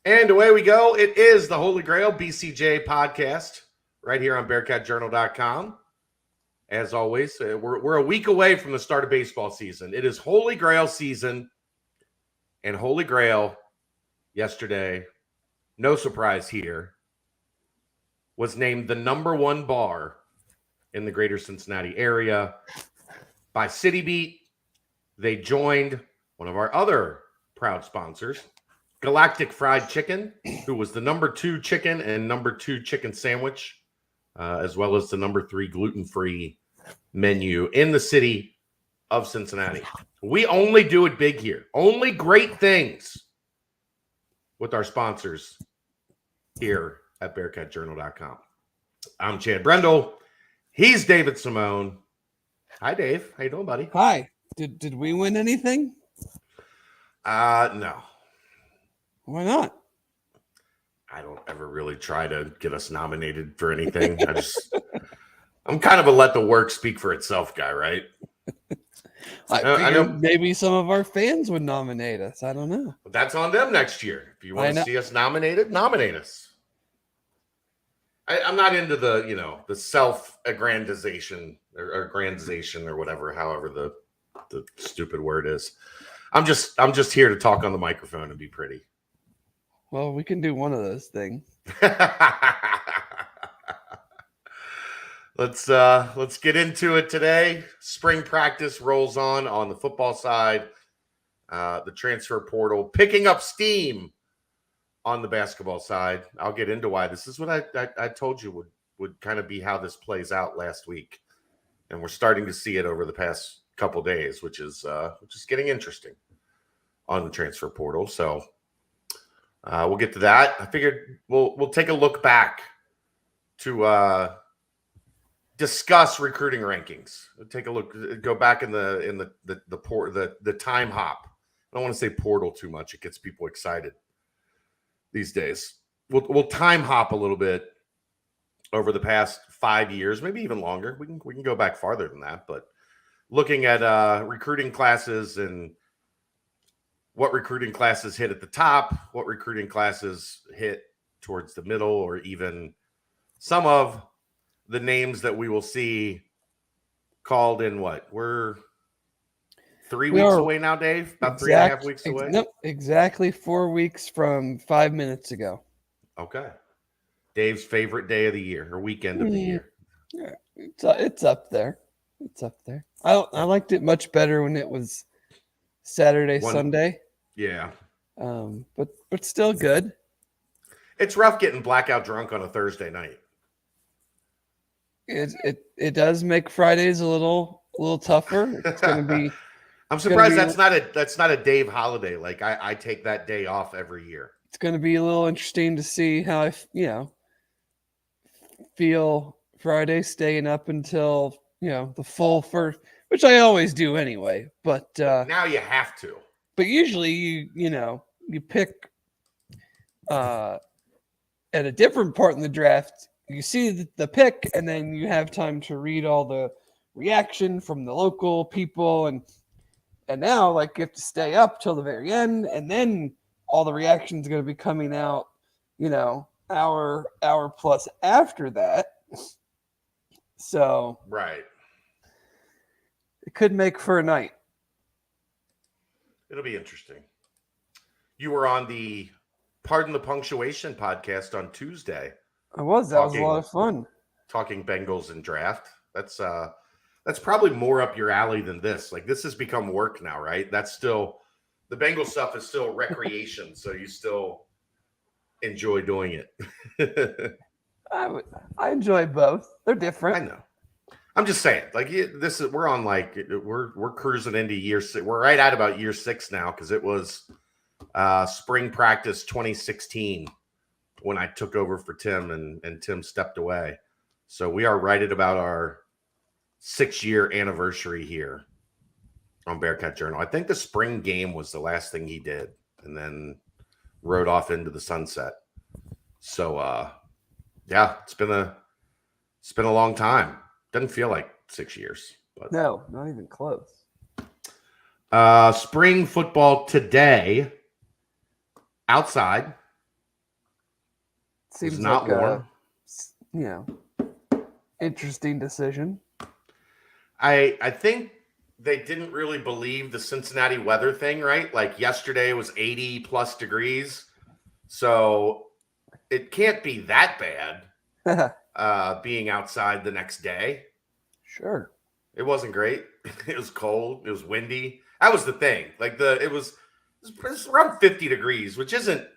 And away we go. It is the Holy Grail BCJ podcast right here on BearcatJournal.com. As always, we're a week away from the start of baseball season. It is Holy Grail season, and Holy Grail yesterday, no surprise here, was named the #1 bar in the greater Cincinnati area by City Beat. They joined one of our other proud sponsors, Galactic Fried Chicken, who was the #2 chicken and #2 chicken sandwich, as well as the #3 gluten-free menu in the city of Cincinnati. We only do it big here. Only great things with our sponsors here at BearcatJournal.com. I'm Chad Brendel. He's David Simone. Hi, Dave. How you doing, buddy? Hi. Did we win anything? No. Why not? I don't ever really try to get us nominated for anything. I'm kind of a let the work speak for itself guy, right? I know maybe some of our fans would nominate us. I don't know. But that's on them next year. If you want to see us nominated, nominate us. I'm not into the self-aggrandization or aggrandization or whatever, however the stupid word is. I'm just here to talk on the microphone and be pretty. Well, we can do one of those things. Let's get into it today. Spring practice rolls on the football side. The transfer portal picking up steam on the basketball side. I'll get into why. This is what I told you would kind of be how this plays out last week, and we're starting to see it over the past couple days, which is getting interesting on the transfer portal. So we'll get to that. I figured we'll take a look back to discuss recruiting rankings. We'll take a look, go back in the time hop. I don't want to say portal too much; it gets people excited these days. We'll time hop a little bit over the past 5 years, maybe even longer. We can go back farther than that, but looking at recruiting classes and what recruiting classes hit at the top, what recruiting classes hit towards the middle, or even some of the names that we will see called in what? We're 3 weeks away now, Dave? About 3.5 weeks away? Nope, exactly 4 weeks from 5 minutes ago. Okay. Dave's favorite day of the year or weekend of the year. Yeah, it's up there. It's up there. I liked it much better when it was Saturday, Sunday. Yeah. But still good. It's rough getting blackout drunk on a Thursday night. It does make Fridays a little tougher. It's going to be. I'm surprised that's not a Dave holiday. Like I take that day off every year. It's going to be a little interesting to see how I feel Friday staying up until the full first, which I always do anyway. But now you have to. But usually you pick at a different part in the draft. You see the pick, and then you have time to read all the reaction from the local people, and now you have to stay up till the very end, and then all the reactions are going to be coming out, hour plus after that. So right, it could make for a night. It'll be interesting. You were on the Pardon the Punctuation podcast on Tuesday. I was. That was a lot of fun. Talking Bengals and draft. That's probably more up your alley than this. Like, this has become work now, right? That's still the Bengals stuff is still recreation, so you still enjoy doing it. I enjoy both. They're different. I know. I'm just saying, we're on we're cruising into year 6. We're right at about year 6 now because it was spring practice 2016 when I took over for Tim and Tim stepped away. So we are right at about our 6-year anniversary here on Bearcat Journal. I think the spring game was the last thing he did and then rode off into the sunset. So yeah, it's been a long time. Doesn't feel like 6 years. But no, not even close. Spring football today outside Seems not like warm. interesting decision. I think they didn't really believe the Cincinnati weather thing, right? Like yesterday was 80 plus degrees. So it can't be that bad being outside the next day. Sure. It wasn't great. It was cold. It was windy. That was the thing. Like it was around 50 degrees, which isn't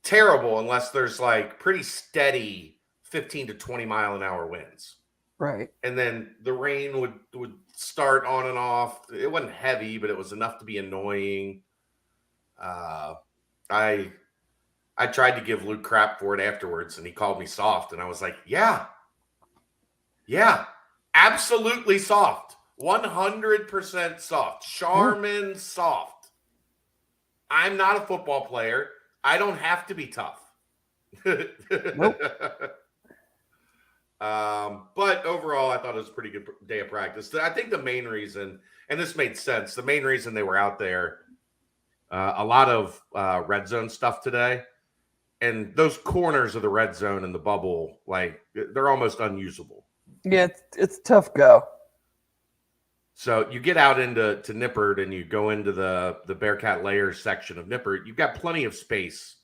terrible unless there's like pretty steady 15 to 20 mile an hour winds. Right. And then the rain would start on and off. It wasn't heavy, but it was enough to be annoying. I tried to give Luke crap for it afterwards, and he called me soft, and I was like, yeah, absolutely soft, 100% soft, Charmin soft. I'm not a football player. I don't have to be tough. Nope. But overall, I thought it was a pretty good day of practice. I think the main reason, and this made sense, the main reason they were out there, a lot of red zone stuff today, and those corners of the red zone and the bubble, like they're almost unusable. Yeah, it's tough go. So you get out into Nippert and you go into the Bearcat Layers section of Nippert, you've got plenty of space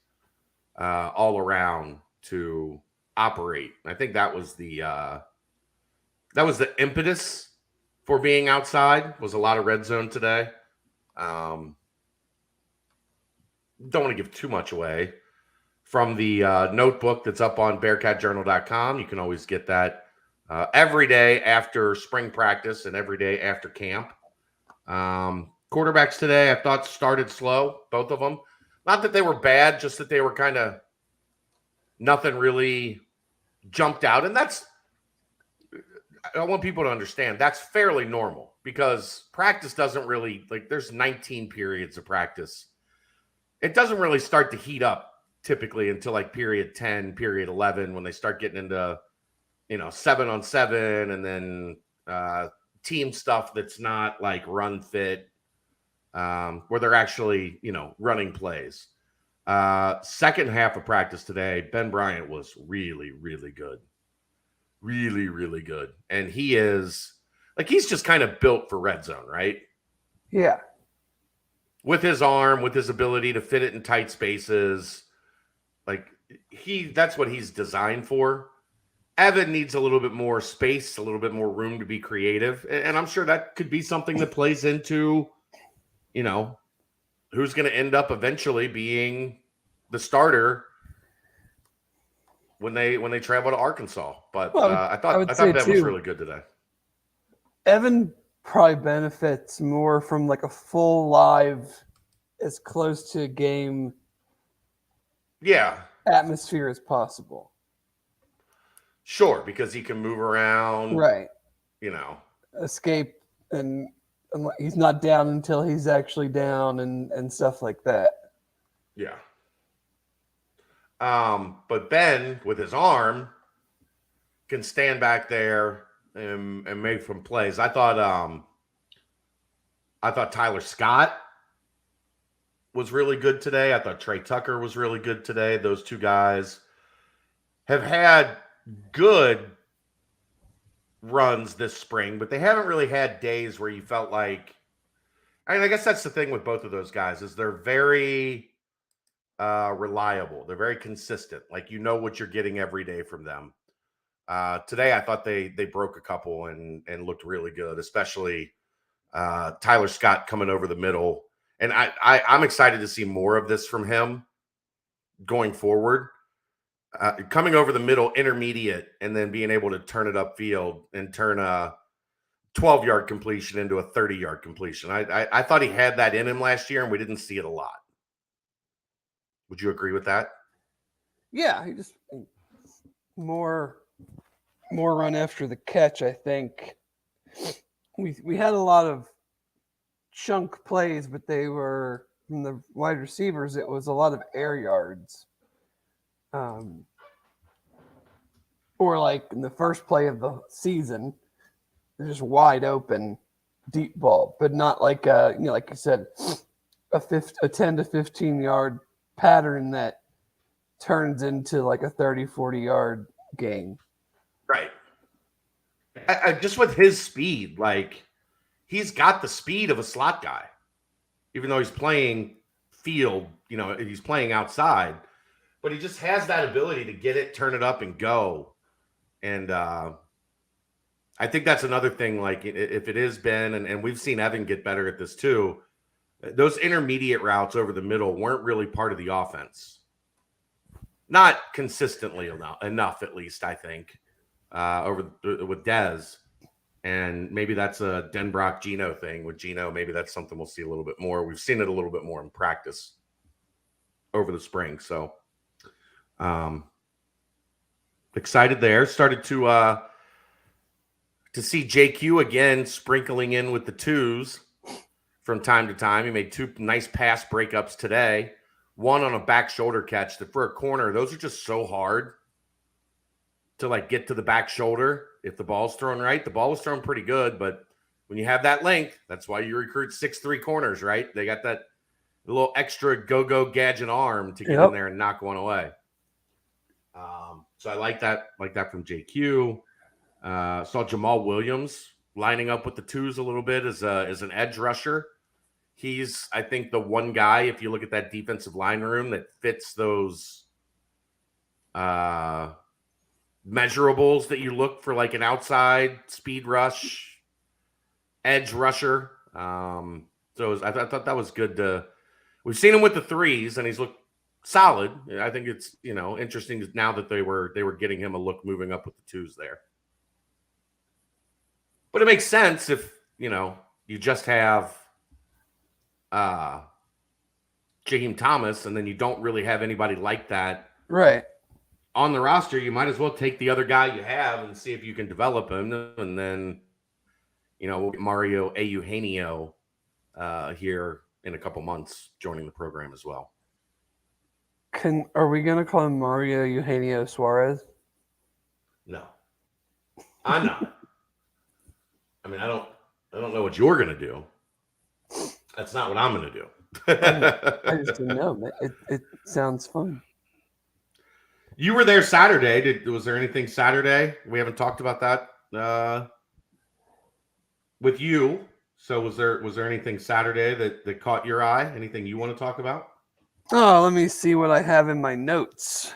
all around to operate. I think that was the impetus for being outside, was a lot of red zone today. Don't want to give too much away. From the notebook that's up on bearcatjournal.com, you can always get that every day after spring practice and every day after camp. Quarterbacks today, I thought started slow, both of them. Not that they were bad, just that they were kind of nothing really jumped out. And I want people to understand that's fairly normal because practice doesn't really, like, there's 19 periods of practice. It doesn't really start to heat up typically until like period 10, period 11, when they start getting into, 7-on-7 and then team stuff that's not like run fit, where they're actually, running plays. Second half of practice today, Ben Bryant was really, really good. Really, really good. And he's just kind of built for red zone, right? Yeah. With his arm, with his ability to fit it in tight spaces. Like that's what he's designed for. Evan needs a little bit more space, a little bit more room to be creative. And I'm sure that could be something that plays into, who's going to end up eventually being the starter when they travel to Arkansas. But I thought Ben was really good today. Evan probably benefits more from like a full live, as close to a game atmosphere as possible. Sure, because he can move around. Right. Escape, and he's not down until he's actually down and stuff like that. Yeah. But Ben, with his arm, can stand back there and make some plays. I thought Tyler Scott was really good today. I thought Trey Tucker was really good today. Those two guys have had good runs this spring, but they haven't really had days where you felt like, I guess that's the thing with both of those guys, is they're very reliable. They're very consistent. Like, what you're getting every day from them. Today, I thought they broke a couple and looked really good, especially Tyler Scott coming over the middle. And I'm excited to see more of this from him going forward. Coming over the middle, intermediate, and then being able to turn it upfield and turn a 12-yard completion into a 30-yard completion. I thought he had that in him last year, and we didn't see it a lot. Would you agree with that? Yeah, he just more run after the catch, I think. We had a lot of chunk plays, but they were from the wide receivers. It was a lot of air yards. Or like in the first play of the season, they're just wide open, deep ball, but not like like you said, a 10 to 15 yard pattern that turns into like a 30-40 yard game. Right. I just with his speed, like he's got the speed of a slot guy, even though he's playing field, he's playing outside, but he just has that ability to get it, turn it up, and go. And I think that's another thing. Like if it is Ben, and we've seen Evan get better at this too, those intermediate routes over the middle weren't really part of the offense. Not consistently enough, at least, I think, with Dez. And maybe that's a Denbrock Geno thing with Geno. Maybe that's something we'll see a little bit more. We've seen it a little bit more in practice over the spring. So excited there. Started to see JQ again sprinkling in with the twos from time to time. He made 2 nice pass breakups today. One on a back shoulder catch that for a corner, those are just so hard to like get to the back shoulder. If the ball's thrown right, the ball was thrown pretty good, but when you have that length, that's why you recruit 6'3" corners, right? They got that little extra go-go gadget arm to get in there and knock one away. So I like that from JQ. Saw Jamal Williams lining up with the twos a little bit as an edge rusher. He's, I think, the one guy, if you look at that defensive line room, that fits those measurables that you look for, like an outside speed rush, edge rusher. I thought that was good. We've seen him with the threes, and he's looked solid. I think it's interesting now that they were getting him a look moving up with the twos there. But it makes sense if you just have Jaheim Thomas, and then you don't really have anybody like that right on the roster. You might as well take the other guy you have and see if you can develop him, and then we'll get Mario Eugenio here in a couple months joining the program as well. Are we gonna call him Mario Eugenio Suarez? No, I'm not. I mean, I don't know what you're gonna do. That's not what I'm gonna do. I just didn't know. It sounds fun. You were there Saturday. Was there anything Saturday? We haven't talked about that with you. So was there anything Saturday that caught your eye? Anything you want to talk about? Oh, let me see what I have in my notes.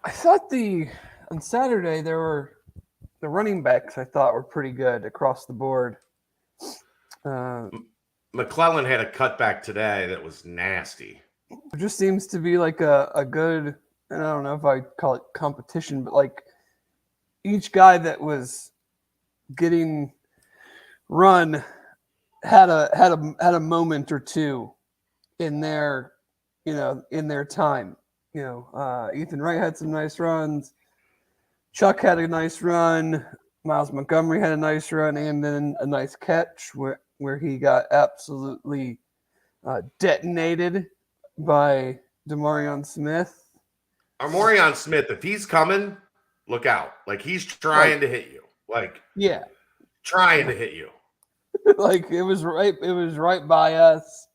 I thought on Saturday there were the running backs I thought were pretty good across the board. McClellan had a cutback today that was nasty. It just seems to be like a good, and I don't know if I call it competition, but like each guy that was getting run had a moment or two in their time. Ethan Wright had some nice runs. Chuck had a nice run. Miles Montgomery had a nice run, and then a nice catch where he got absolutely detonated by Demarion Smith. Demarion Smith, if he's coming, look out. Like he's trying to hit you. Like trying to hit you. Like it was right by us,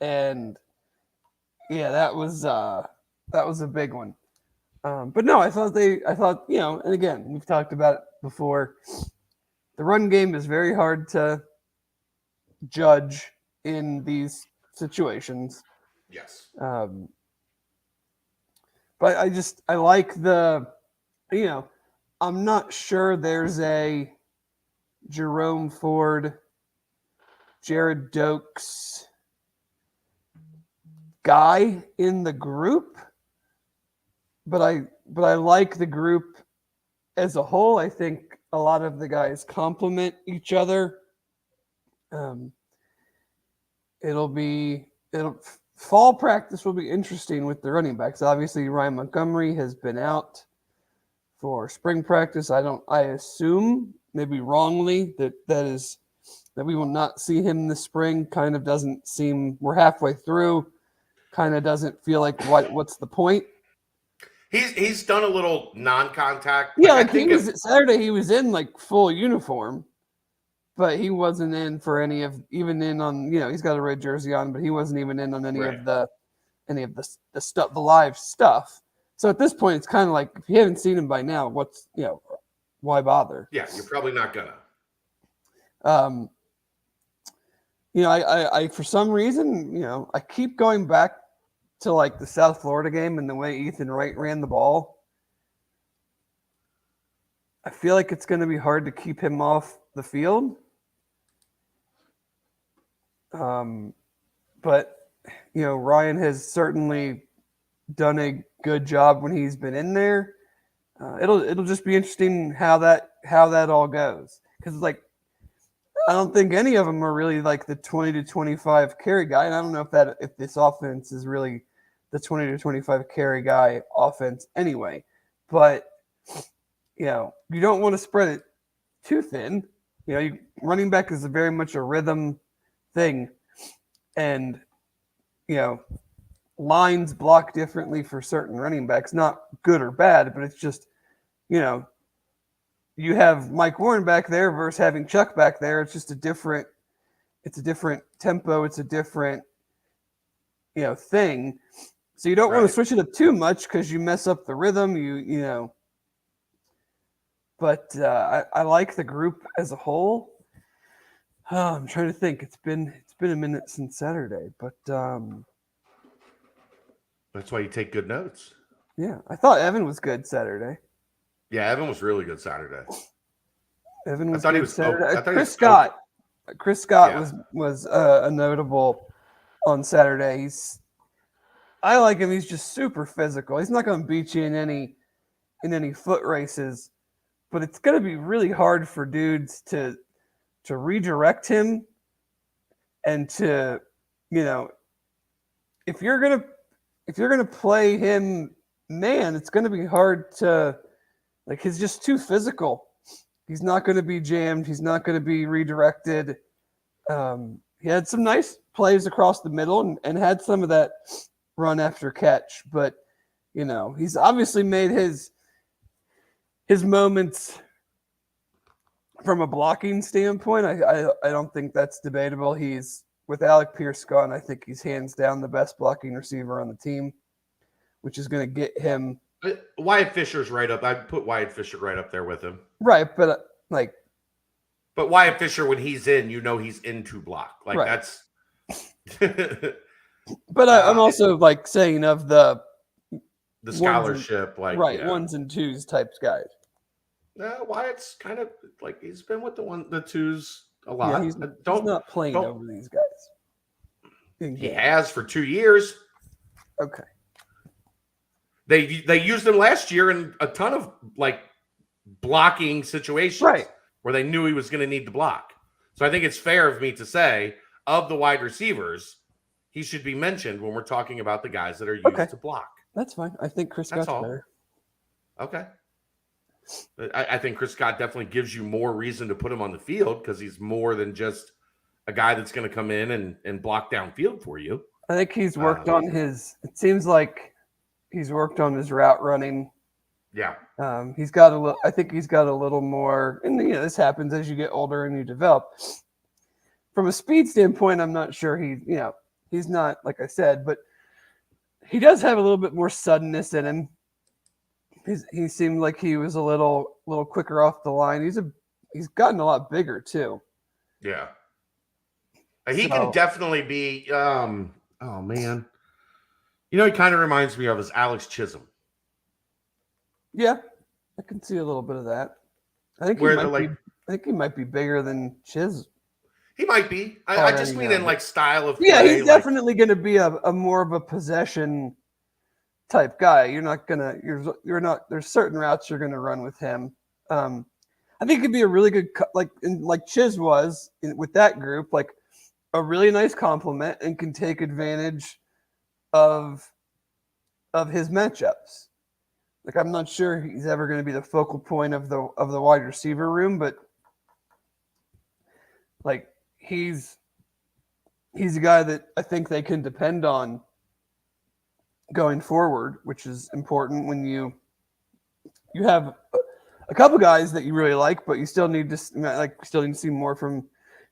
and that was a big one. But no, I thought, and again, we've talked about it before. The run game is very hard to judge in these situations. Yes. But I like I'm not sure there's a Jerome Ford, Jared Dokes guy in the group, but I like the group as a whole. I think a lot of the guys complement each other. Fall practice will be interesting with the running backs. Obviously, Ryan Montgomery has been out for spring practice. I assume, maybe wrongly, that we will not see him this spring. Kind of doesn't seem, we're halfway through. Kind of doesn't feel like what's the point? He's done a little non-contact. Yeah, I like he think was if Saturday. He was in like full uniform, but he wasn't in for any of even in on. He's got a red jersey on, but he wasn't even in on right. any of the stuff, the live stuff. So at this point, it's kind of like if you haven't seen him by now, why bother? Yeah, you're probably not gonna. Um, I for some reason, I keep going back to like the South Florida game and the way Ethan Wright ran the ball. I feel like it's going to be hard to keep him off the field. But Ryan has certainly done a good job when he's been in there. It'll just be interesting how that all goes, because like I don't think any of them are really like the 20 to 25 carry guy, and I don't know if this offense is really the 20 to 25 carry guy offense anyway. But you don't want to spread it too thin. Running back is very much a rhythm thing, and lines block differently for certain running backs. Not good or bad, but it's just you have Mike Warren back there versus having Chuck back there. It's just a different tempo. It's a different thing. So you don't want to switch it up too much because you mess up the rhythm. But I like the group as a whole. I'm trying to think. It's been a minute since Saturday, but that's why you take good notes. Yeah, I thought Evan was good Saturday. Yeah, Evan was really good Saturday. Evan was good Saturday. Chris Scott was a notable on Saturday. I like him. He's just super physical. He's not going to beat you in any foot races, but it's going to be really hard for dudes to redirect him and to if you're gonna play him man, it's going to be hard to he's just too physical. He's not going to be jammed. He's not going to be redirected. He had some nice plays across the middle and had some of that run after catch, but he's obviously made his moments from a blocking standpoint. I don't think that's debatable. He's with Alec Pierce gone. I think he's hands down the best blocking receiver on the team, which is going to get him. Wyatt Fisher's right up. I'd put Wyatt Fisher right up there with him. Right, but But Wyatt Fisher, when he's in, he's in to block. That's. But I'm also saying of the scholarship, ones and twos types guys. Wyatt's kind of he's been with the twos a lot. Yeah, he's not playing over these guys. He has for 2 years. Okay. They used him last year in a ton of blocking situations, where they knew he was going to need to block. So I think it's fair of me to say, of the wide receivers, he should be mentioned when we're talking about the guys that are used to block. That's fine. I think Chris Scott's better. Okay. I think Chris Scott definitely gives you more reason to put him on the field because he's more than just a guy that's going to come in and block downfield for you. I think he's worked on it seems like he's worked on his route running. Yeah. He's got I think he's got a little more, and this happens as you get older and you develop. From a speed standpoint, I'm not sure he's not, like I said, but he does have a little bit more suddenness in him. He seemed like he was a little quicker off the line. He's gotten a lot bigger too. Yeah. He can definitely be oh man. He kind of reminds me of is Alex Chisholm. Yeah. I can see a little bit of that. I think he might be bigger than Chiz. He might be. I just mean in style of play. Yeah, he's definitely going to be a more of a possession type guy. There's certain routes you're going to run with him. I think it'd be a really good, like Chiz was with that group, a really nice compliment and can take advantage of his matchups. I'm not sure he's ever going to be the focal point of the wide receiver room, but he's a guy that I think they can depend on going forward, which is important when you have a couple guys that you really like, but you still need to see more from,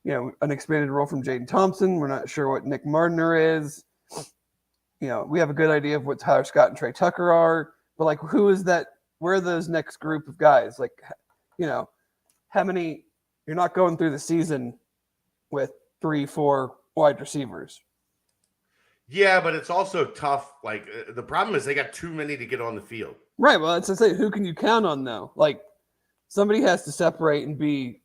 an expanded role from Jaden Thompson. We're not sure what Nick Mardner is. We have a good idea of what Tyler Scott and Trey Tucker are, but like, who is that? Where are those next group of guys? Like, how many? You're not going through the season with 3-4 wide receivers. Yeah, but it's also tough. Like, the problem is they got too many to get on the field. Right. Well, that's to say, who can you count on though? Like, somebody has to separate and be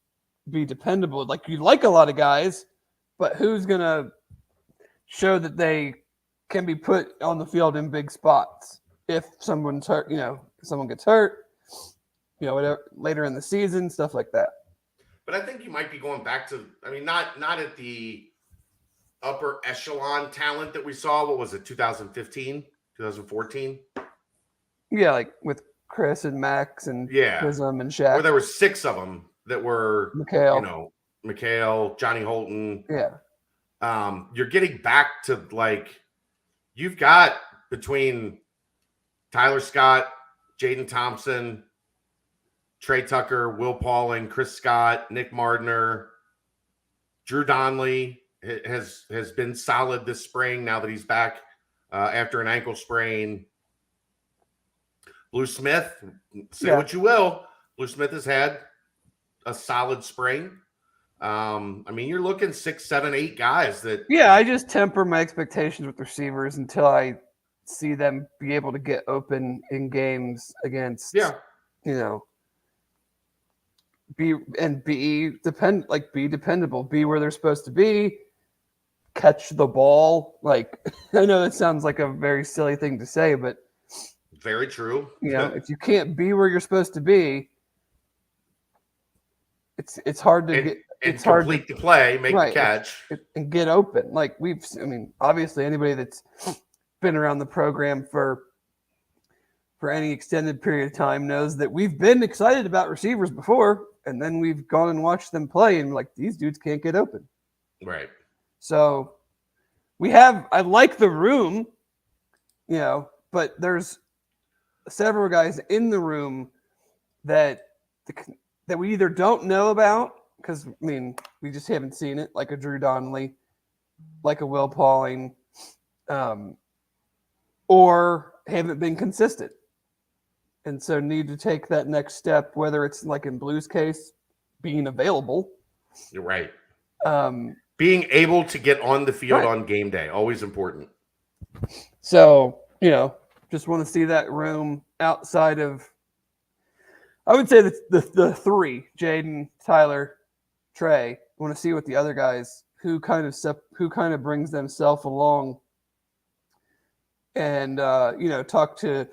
dependable. Like, you like a lot of guys, but who's gonna show that they can be put on the field in big spots if someone's hurt? Someone gets hurt. Whatever later in the season, stuff like that. But I think you might be going back to. I mean, not at the upper echelon talent that we saw. What was it? 2015, 2014. Yeah, like with Chris and Max and Prism and Shaq. Where there were 6 of them that were, Mikhail, Johnny Holton. Yeah. You're getting back to like, you've got between Tyler Scott, Jaden Thompson, Trey Tucker, Will Pauling, Chris Scott, Nick Mardner, Drew Donnelly has been solid this spring now that he's back after an ankle sprain. Blue Smith, say what you will, Blue Smith has had a solid spring. I mean, you're looking 6, 7, 8 guys that. Yeah, I just temper my expectations with receivers until I see them be able to get open in games against. Be dependable, be where they're supposed to be, catch the ball. Like, I know that sounds like a very silly thing to say, but very true. If you can't be where you're supposed to be, it's hard to get. It's hard to complete the play, make the catch, and get open. Like obviously anybody that's been around the program for any extended period of time knows that we've been excited about receivers before, and then we've gone and watched them play, and like, these dudes can't get open. Right. So I like the room, but there's several guys in the room that we either don't know about, because we just haven't seen it, like a Drew Donnelly, like a Will Pauling, or haven't been consistent, and so need to take that next step, whether it's like in Blue's case, being available. You're right. Being able to get on the field on game day, always important. So, just want to see that room outside of, I would say the 3, Jaden, Tyler, Trey. I want to see what the other guys, who kind of brings themselves along, and talk to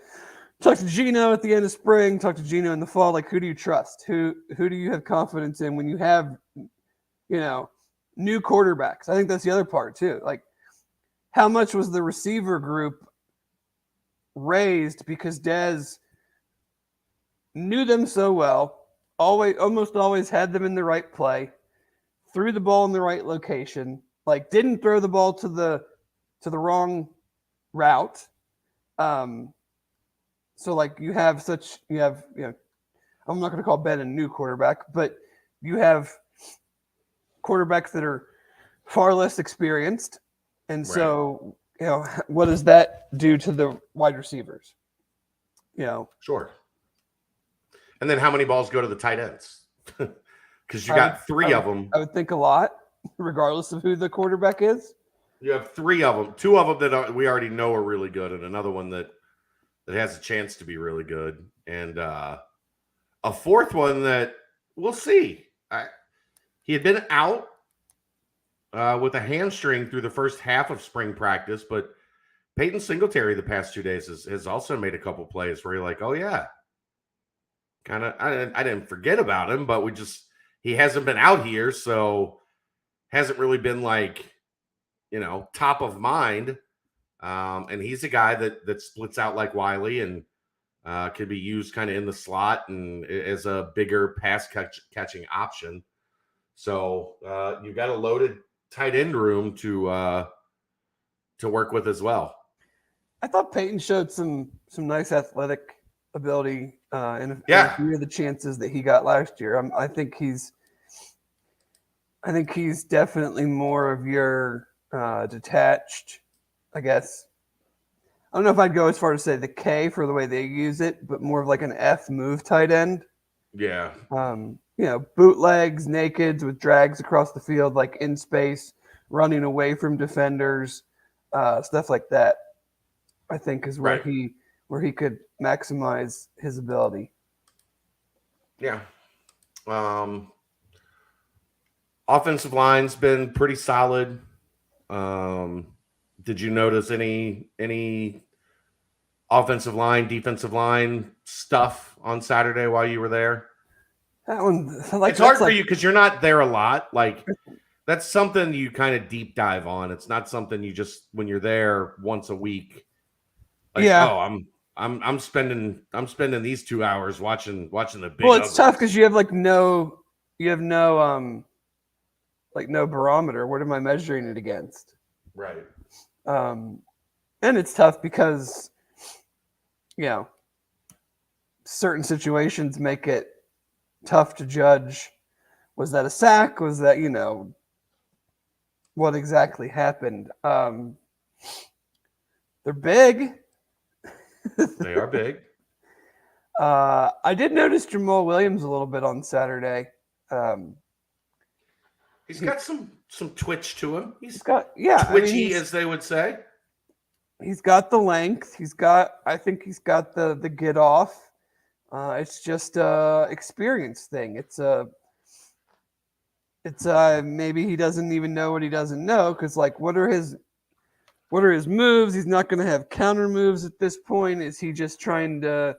Gino at the end of spring, talk to Gino in the fall. Like, who do you trust? Who do you have confidence in when you have, new quarterbacks? I think that's the other part too. Like, how much was the receiver group raised because Dez knew them so well, almost always had them in the right play, threw the ball in the right location, like didn't throw the ball to the wrong route. So like I'm not going to call Ben a new quarterback, but you have quarterbacks that are far less experienced. And so, what does that do to the wide receivers? Sure. And then how many balls go to the tight ends? Because you got 3 of them. I would think a lot, regardless of who the quarterback is. You have 3 of them. 2 of them that we already know are really good, and another one that has a chance to be really good, and a 4th one that we'll see. He had been out with a hamstring through the first half of spring practice, but Peyton Singletary the past 2 days has also made a couple plays where you're like, oh yeah, kind of. I didn't forget about him, but he hasn't been out here, so hasn't really been like, top of mind. And he's a guy that splits out like Wiley and could be used kind of in the slot and as a bigger pass catching option. So you've got a loaded tight end room to work with as well. I thought Peyton showed some nice athletic ability in a few of the chances that he got last year. I think he's definitely more of your detached, I guess. I don't know if I'd go as far to say the K for the way they use it, but more of like an F move tight end. Yeah. Bootlegs, nakeds with drags across the field, like in space, running away from defenders, stuff like that. I think is where he could maximize his ability. Yeah. Offensive line's been pretty solid. Did you notice any offensive line, defensive line stuff on Saturday while you were there? That one, it's hard for you because you're not there a lot. Like that's something you kind of deep dive on. It's not something you just when you're there once a week. Like, oh, I'm spending these 2 hours watching the big. Well, it's tough because you have no barometer. What am I measuring it against? Right. And it's tough because certain situations make it tough to judge. Was that a sack? Was that what exactly happened? They're big. They are big. I did notice Jamal Williams a little bit on Saturday. He's got some twitch to him. He's got twitchy, as they would say. He's got the length. I think he's got the get off. It's just a experience thing. It's maybe he doesn't even know what he doesn't know because what are his moves? He's not going to have counter moves at this point. Is he just trying to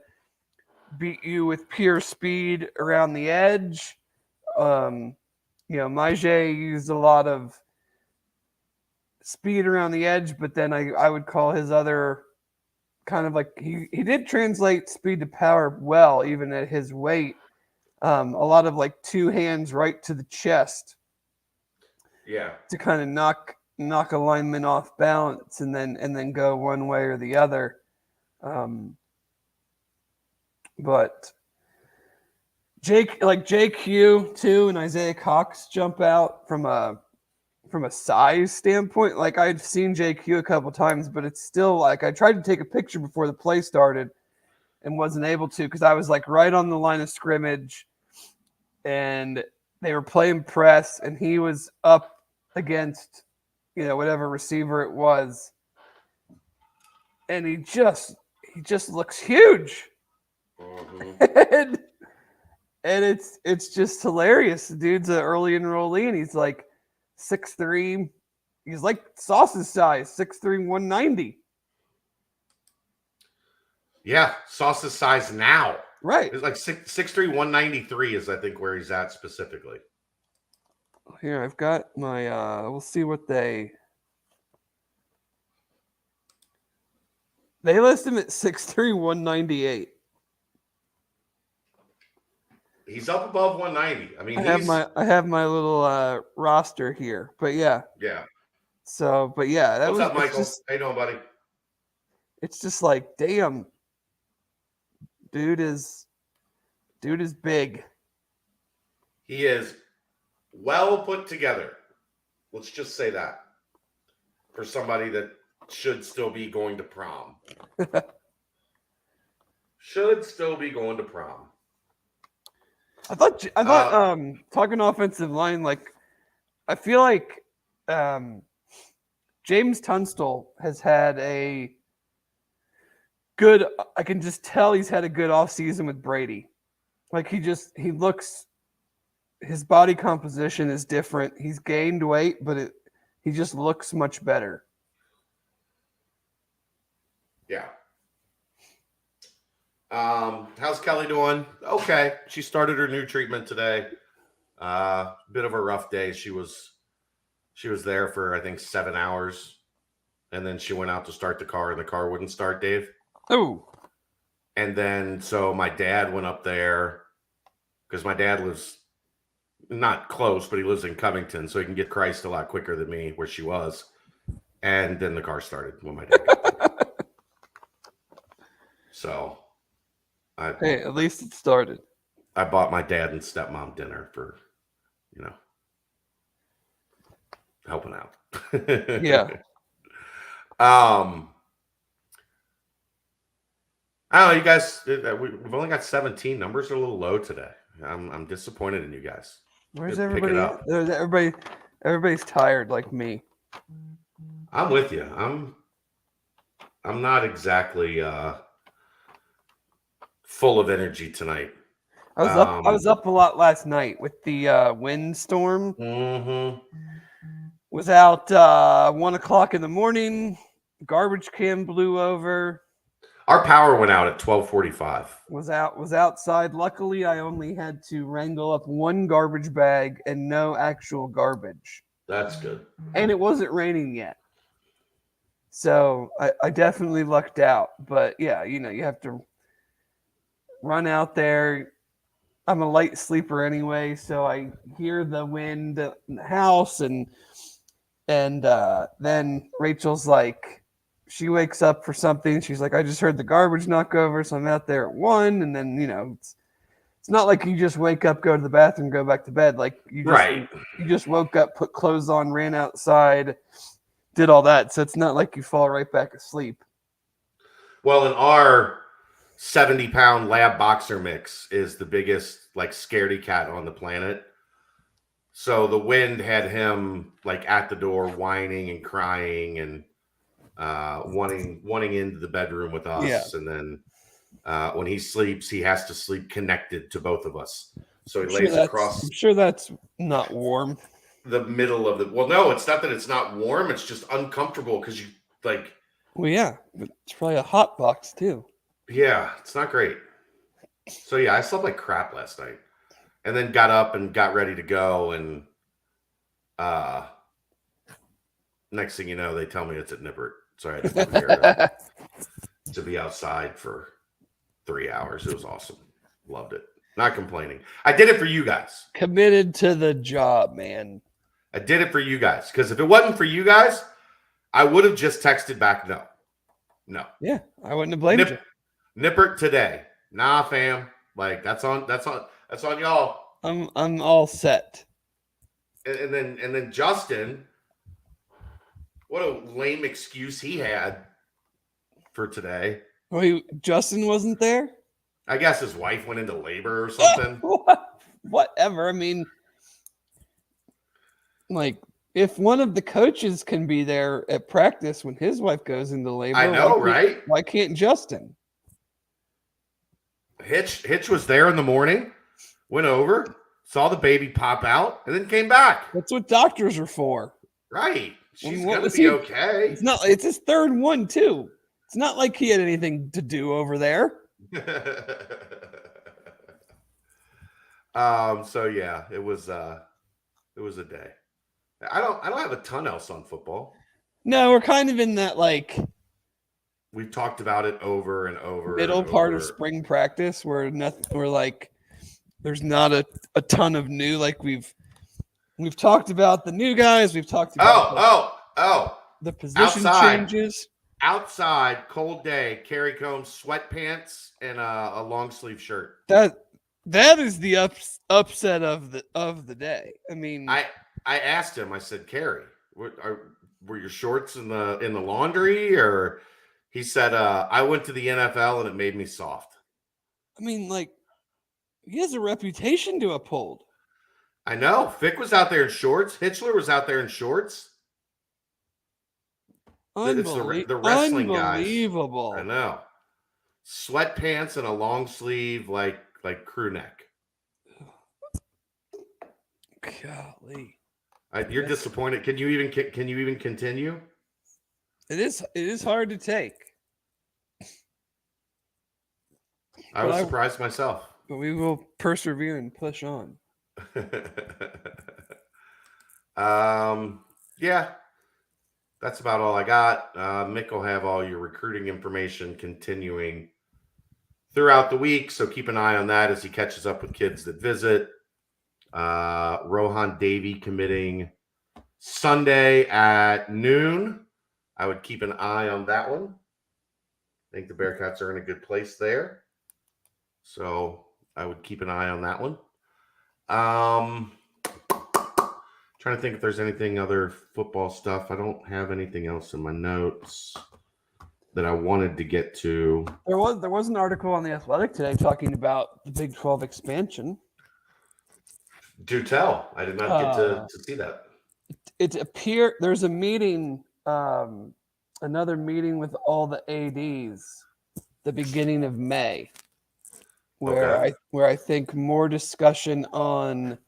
beat you with pure speed around the edge? Maje used a lot of speed around the edge, but then I would call his other kind of he did translate speed to power well, even at his weight. A lot of two hands right to the chest. Yeah. To kind of knock a lineman off balance and then go one way or the other. But JQ too and Isaiah Cox jump out from a size standpoint. I'd seen JQ a couple times, but it's still I tried to take a picture before the play started and wasn't able to because I was right on the line of scrimmage and they were playing press and he was up against whatever receiver it was, and he just looks huge. Mm-hmm. and it's just hilarious. The dude's an early enrollee and he's 6'3". He's Sauce's size, 6'3", 190. Yeah, Sauce's size now. Right. It's 6'3", 193 is I think where he's at specifically. Here, I've got my we'll see what they list him at 6'3", 198. He's up above 190. I mean, I have my little roster here, but yeah. Yeah. So, but yeah, what's up, Michael? How you doing, buddy? It's just damn, dude is big. He is well put together. Let's just say that for somebody that should still be going to prom. Should still be going to prom. I thought talking offensive line, I feel like James Tunstall has had a good. I can just tell he's had a good offseason with Brady. He looks. His body composition is different. He's gained weight, but he just looks much better. Yeah. How's Kelly doing? Okay. She started her new treatment today. Bit of a rough day. She was there for, I think, 7 hours. And then she went out to start the car and the car wouldn't start, Dave. Oh. And then, so my dad went up there because my dad lives not close, but he lives in Covington. So he can get Christ a lot quicker than me where she was. And then the car started when my dad got there. So Hey, at least it started. I bought my dad and stepmom dinner for, helping out. Yeah. I don't know, you guys. We've only got 17. Numbers are a little low today. I'm disappointed in you guys. Where's Pick it everybody up. at? Everybody's tired like me. I'm with you. I'm not exactly full of energy tonight. I was up a lot last night with the windstorm. Mm-hmm. Was out 1 o'clock in the morning. Garbage can blew over. Our power went out at 12:45. Was outside. Luckily, I only had to wrangle up one garbage bag and no actual garbage. That's good. And it wasn't raining yet. So I definitely lucked out. But yeah, you have to run out there. I'm a light sleeper anyway, so I hear the wind in the house, and then Rachel's like, she wakes up for something. She's like, I just heard the garbage knock over, so I'm out there at 1, and then it's not like you just wake up, go to the bathroom, go back to bed. Like you just woke up, put clothes on, ran outside, did all that. So it's not like you fall right back asleep. Well, in our 70-pound lab boxer mix is the biggest like scaredy cat on the planet. So the wind had him like at the door whining and crying and wanting into the bedroom with us. Yeah. And then when he sleeps, he has to sleep connected to both of us. So he lays across. I'm sure that's not warm. The middle of the. Well, no, it's not that it's not warm. It's just uncomfortable because you like. Well, yeah, but it's probably a hot box too. Yeah, it's not great. So yeah, I slept like crap last night, and then got up and got ready to go, and next thing you know, they tell me it's at Nippert, so I had to prepare to be outside for 3 hours. It was awesome. Loved it. Not complaining. I did it for you guys. Committed to the job, man. I did it for you guys because if it wasn't for you guys, I would have just texted back no. Yeah, I wouldn't have blamed you. Nippert today. Nah, fam. Like that's on y'all. I'm all set. And then Justin, what a lame excuse he had for today. Wait, Justin wasn't there? I guess his wife went into labor or something. Whatever. I mean, like, if one of the coaches can be there at practice when his wife goes into labor, I know, right? Why can't Justin? Hitch was there in the morning, went over, saw the baby pop out, and then came back. That's what doctors are for. Right. She's gonna be okay. It's his third one too. It's not like he had anything to do over there. So yeah, it was a day. I don't have a ton else on football. No, we're kind of in that like we've talked about it over and over. Middle part of spring practice where we're like there's not a ton of new, like we've talked about the new guys, we've talked about the position changes. Outside, cold day, Kerry Combs sweatpants and a long sleeve shirt. That is the upset of the day. I mean, I asked him. I said, Kerry, were your shorts in the laundry? Or he said, I went to the NFL and it made me soft. I mean, like, he has a reputation to uphold. I know. Fick was out there in shorts. Hitchler was out there in shorts. It's the wrestling guys. Unbelievable. I know. Sweatpants and a long sleeve like crew neck. Golly. You're disappointed. Can you even continue? It is hard to take. I was surprised myself. But we will persevere and push on. Yeah. That's about all I got. Mick will have all your recruiting information continuing throughout the week, so keep an eye on that as he catches up with kids that visit. Rohan Davey committing Sunday at noon. I would keep an eye on that one. I think the Bearcats are in a good place there. So I would keep an eye on that one. Trying to think if there's anything other football stuff. I don't have anything else in my notes that I wanted to get to. There was an article on The Athletic today talking about the Big 12 expansion. Do tell. I did not get to see that. There's a meeting, another meeting with all the ADs the beginning of May, where I think more discussion on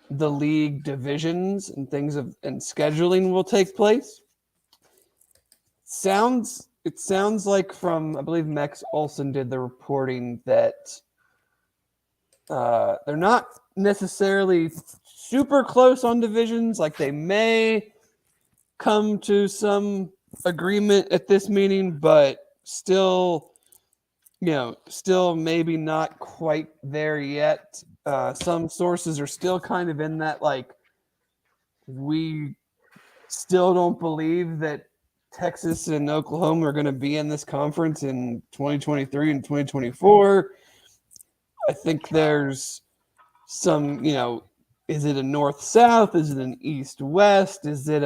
the league divisions and and scheduling will take place. It sounds like from, I believe Max Olson did the reporting, that they're not necessarily super close on divisions. Like, they may come to some agreement at this meeting, but still maybe not quite there yet. Some sources are still kind of in that, like, we still don't believe that Texas and Oklahoma are going to be in this conference in 2023 and 2024. I think there's some, is it a north-south? Is it an east-west? Is it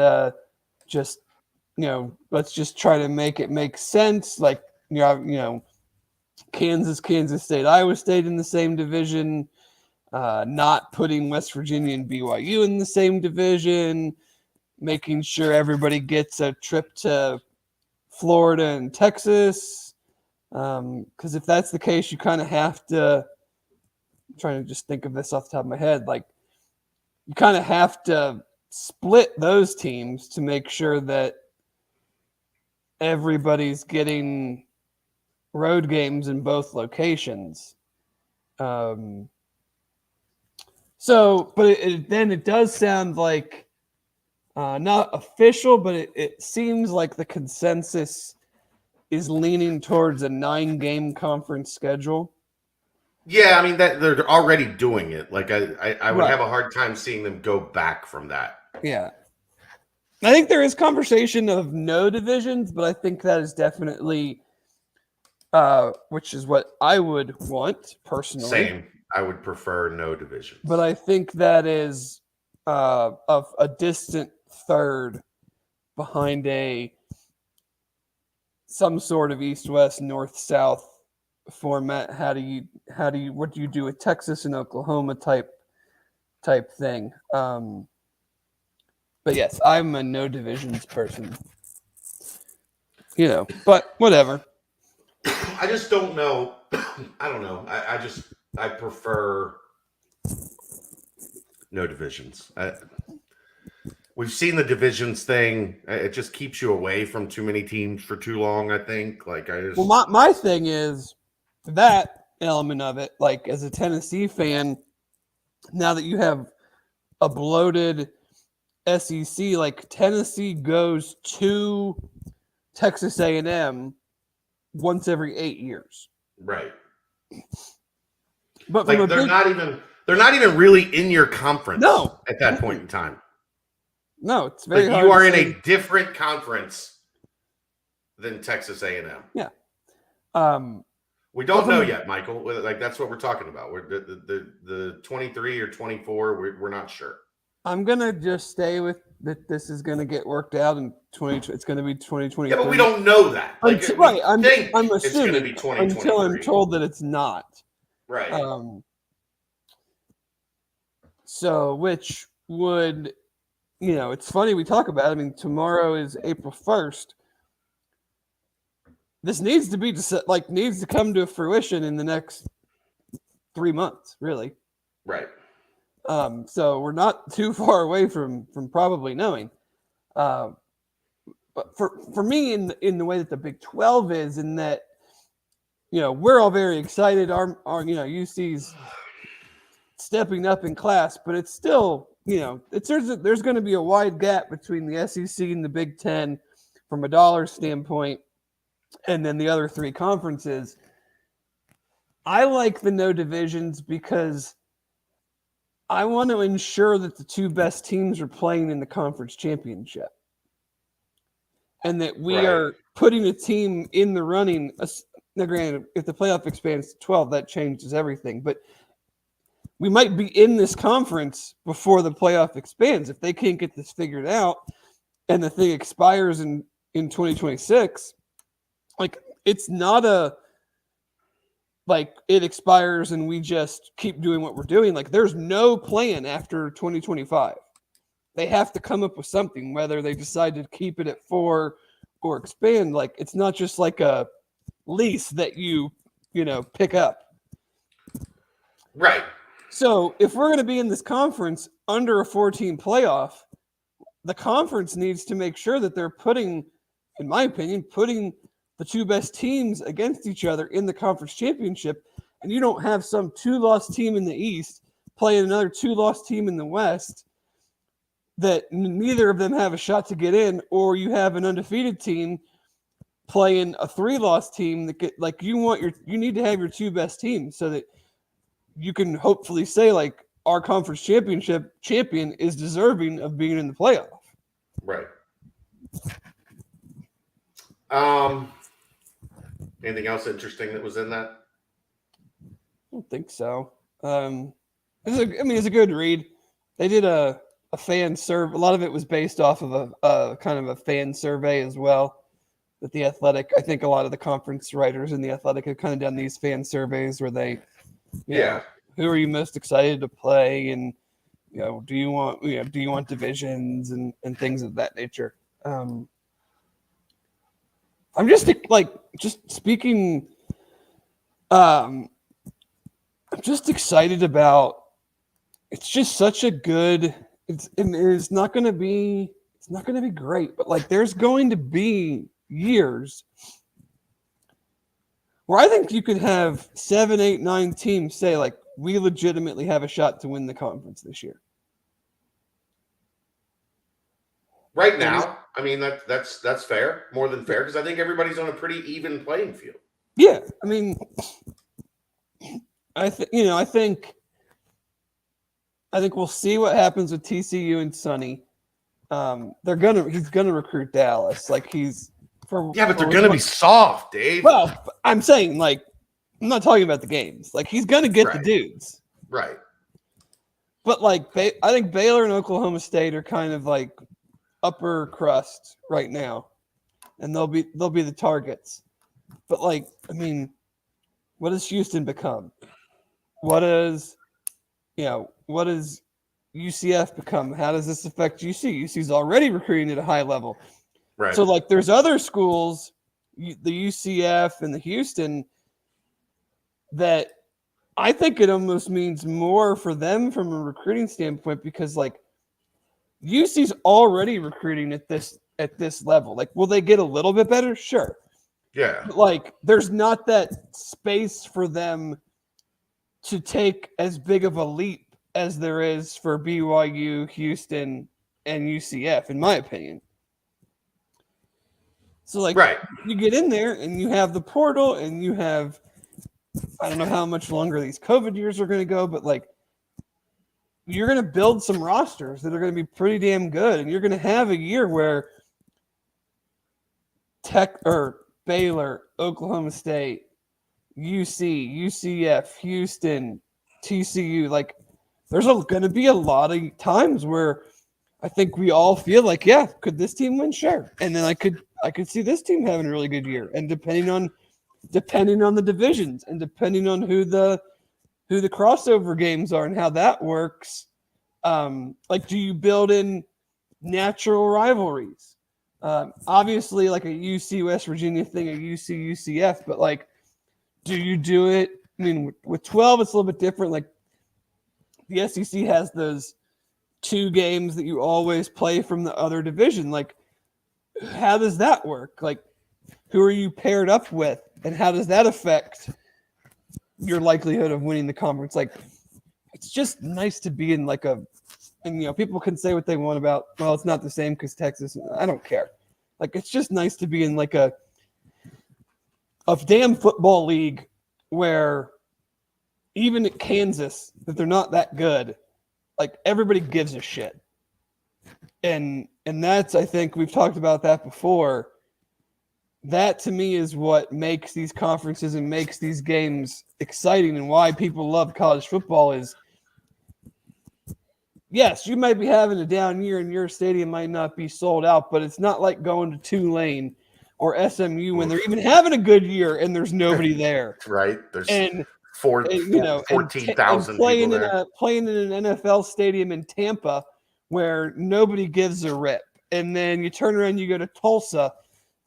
let's just try to make it make sense? Like, Kansas State, Iowa State in the same division, not putting West Virginia and BYU in the same division, making sure everybody gets a trip to Florida and Texas. Because if that's the case, you kind of have to, I'm trying to just think of this off the top of my head, like, you kind of have to split those teams to make sure that everybody's getting road games in both locations. But it does sound like, not official, but it seems like the consensus is leaning towards a 9-game conference schedule. Yeah, I mean, that they're already doing it. Like, I would Right. have a hard time seeing them go back from that. Yeah. I think there is conversation of no divisions, but I think that is definitely, which is what I would want personally. Same. I would prefer no divisions. But I think that is of a distant third behind some sort of east-west, north-south format. What do you do with Texas and Oklahoma type thing? But yes, I'm a no divisions person. But whatever. I just don't know. I don't know. I prefer no divisions. We've seen the divisions thing. It just keeps you away from too many teams for too long, I think. Well, my thing is that element of it, like, as a Tennessee fan, now that you have a bloated SEC, like, Tennessee goes to Texas A&M once every 8 years. Right. But like, they're not even really in your conference at that point in time. No, it's very hard. You are in a different conference than Texas A&M. Yeah. We don't know yet, Michael. Like, that's what we're talking about. We're the 23 or 24. We're not sure. I'm gonna just stay with that. This is gonna get worked out in 20. It's gonna be 2023. Yeah, but we don't know that. Like, right. I'm assuming it's gonna be 2023 until I'm told that it's not. Right. So, which would, it's funny we talk about it. I mean, tomorrow is April 1st. This needs to come to fruition in the next 3 months, really. Right. So we're not too far away from probably knowing. But for me, in the way that the Big 12 is, in that, we're all very excited. Our UC's stepping up in class, but it's still, there's going to be a wide gap between the SEC and the Big 10 from a dollar standpoint, and then the other 3 conferences. I like the no divisions because I want to ensure that the 2 best teams are playing in the conference championship. and that we Right. are putting a team in the running. Now, granted, if the playoff expands to 12, that changes everything. But we might be in this conference before the playoff expands if they can't get this figured out, and the thing expires in 2026. Like, it's not a like it expires and we just keep doing what we're doing. Like, there's no plan after 2025. They have to come up with something, whether they decide to keep it at 4 or expand. Like, it's not just like a lease that you pick up. Right. So if we're going to be in this conference under a 14 playoff, the conference needs to make sure that they're putting, in my opinion, putting the two best teams against each other in the conference championship. And you don't have some 2-loss team in the East playing another 2-loss team in the West that neither of them have a shot to get in, or you have an undefeated team playing a 3-loss team that you need to have your two best teams so that you can hopefully say, like, our conference championship champion is deserving of being in the playoff. Right. Anything else interesting that was in that? I don't think so. It's a good read. They did a fan survey. A lot of it was based off of a kind of a fan survey as well. That the Athletic, I think a lot of the conference writers in the Athletic have kind of done these fan surveys where they, you know, who are you most excited to play, and do you want divisions and things of that nature. I'm just speaking. I'm just excited about. It's just such a good. It's not going to be great, but like there's going to be years where I think you could have 7, 8, 9 teams say, like, we legitimately have a shot to win the conference this year. Right now, I mean that's fair, more than fair, because I think everybody's on a pretty even playing field. Yeah, I mean, I think we'll see what happens with TCU and Sonny. He's gonna recruit Dallas, like but they're gonna be soft, Dave. Well, I'm saying, like, I'm not talking about the games. Like, he's gonna get the dudes, right? But like, I think Baylor and Oklahoma State are kind of like upper crust right now, and they'll be the targets. But like, I mean, what does Houston become? What does UCF become? How does this affect UC? UC's already recruiting at a high level. Right. So like there's other schools, the UCF and the Houston, that I think it almost means more for them from a recruiting standpoint, because like UC's already recruiting at this level. Like, will they get a little bit better? Sure. Yeah. But like, there's not that space for them to take as big of a leap as there is for BYU, Houston, and UCF, in my opinion. So like, you get in there and you have the portal and you have, I don't know how much longer these COVID years are going to go, but like, you're going to build some rosters that are going to be pretty damn good. And you're going to have a year where Baylor, Oklahoma State, UC, UCF, Houston, TCU, like there's going to be a lot of times where I think we all feel like, yeah, could this team win? Sure. And then I could see this team having a really good year. And depending on the divisions and depending on who the crossover games are and how that works, like, do you build in natural rivalries? Obviously, like a UC West Virginia thing, a UC UCF, but like, do you do it? I mean, with 12, it's a little bit different. Like, the SEC has those 2 games that you always play from the other division. Like, how does that work? Like, who are you paired up with, and how does that affect your likelihood of winning the conference? Like, it's just nice to be in like and people can say what they want about, well, it's not the same because Texas. I don't care. Like, it's just nice to be in like a damn football league where even at Kansas, that they're not that good, like everybody gives a shit. And that's, I think we've talked about that before. that to me is what makes these conferences and makes these games exciting, and why people love college football is, yes, you might be having a down year and your stadium might not be sold out, but it's not like going to Tulane or SMU when they're even having a good year and there's nobody there. Right. There's And 14,000 people there. Playing in an NFL stadium in Tampa where nobody gives a rip. And then you turn around, you go to Tulsa,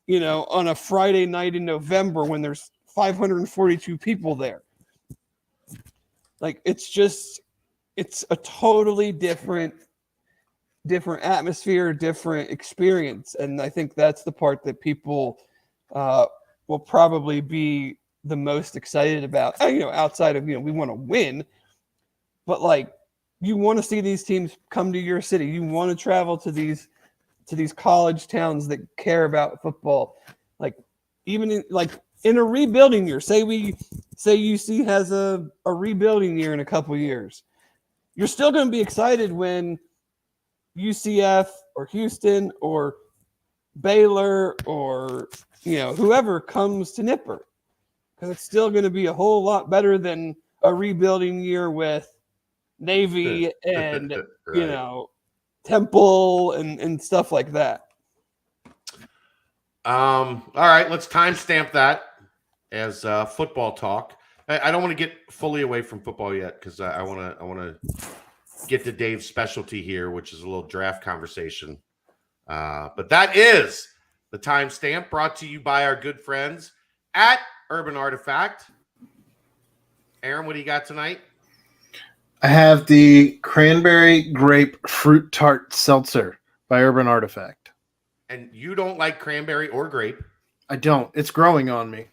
on a Friday night in November when there's 542 people there. Like, it's a totally different atmosphere, different experience. And I think that's the part that people will probably be the most excited about, outside of, we want to win, but like, you want to see these teams come to your city. You want to travel to these college towns that care about football. Like, even in a rebuilding year, say UC has a rebuilding year in a couple years, you're still going to be excited when UCF or Houston or Baylor or whoever comes to Nipper, because it's still going to be a whole lot better than a rebuilding year with Navy and Right. Temple and stuff like that. All right, let's timestamp that as football talk. I don't want to get fully away from football yet because I want to get to Dave's specialty here, which is a little draft conversation. But that is the timestamp brought to you by our good friends at Urban Artifact. Aaron, what do you got tonight? I have the cranberry grape fruit tart seltzer by Urban Artifact. And you don't like cranberry or grape. I don't. It's growing on me.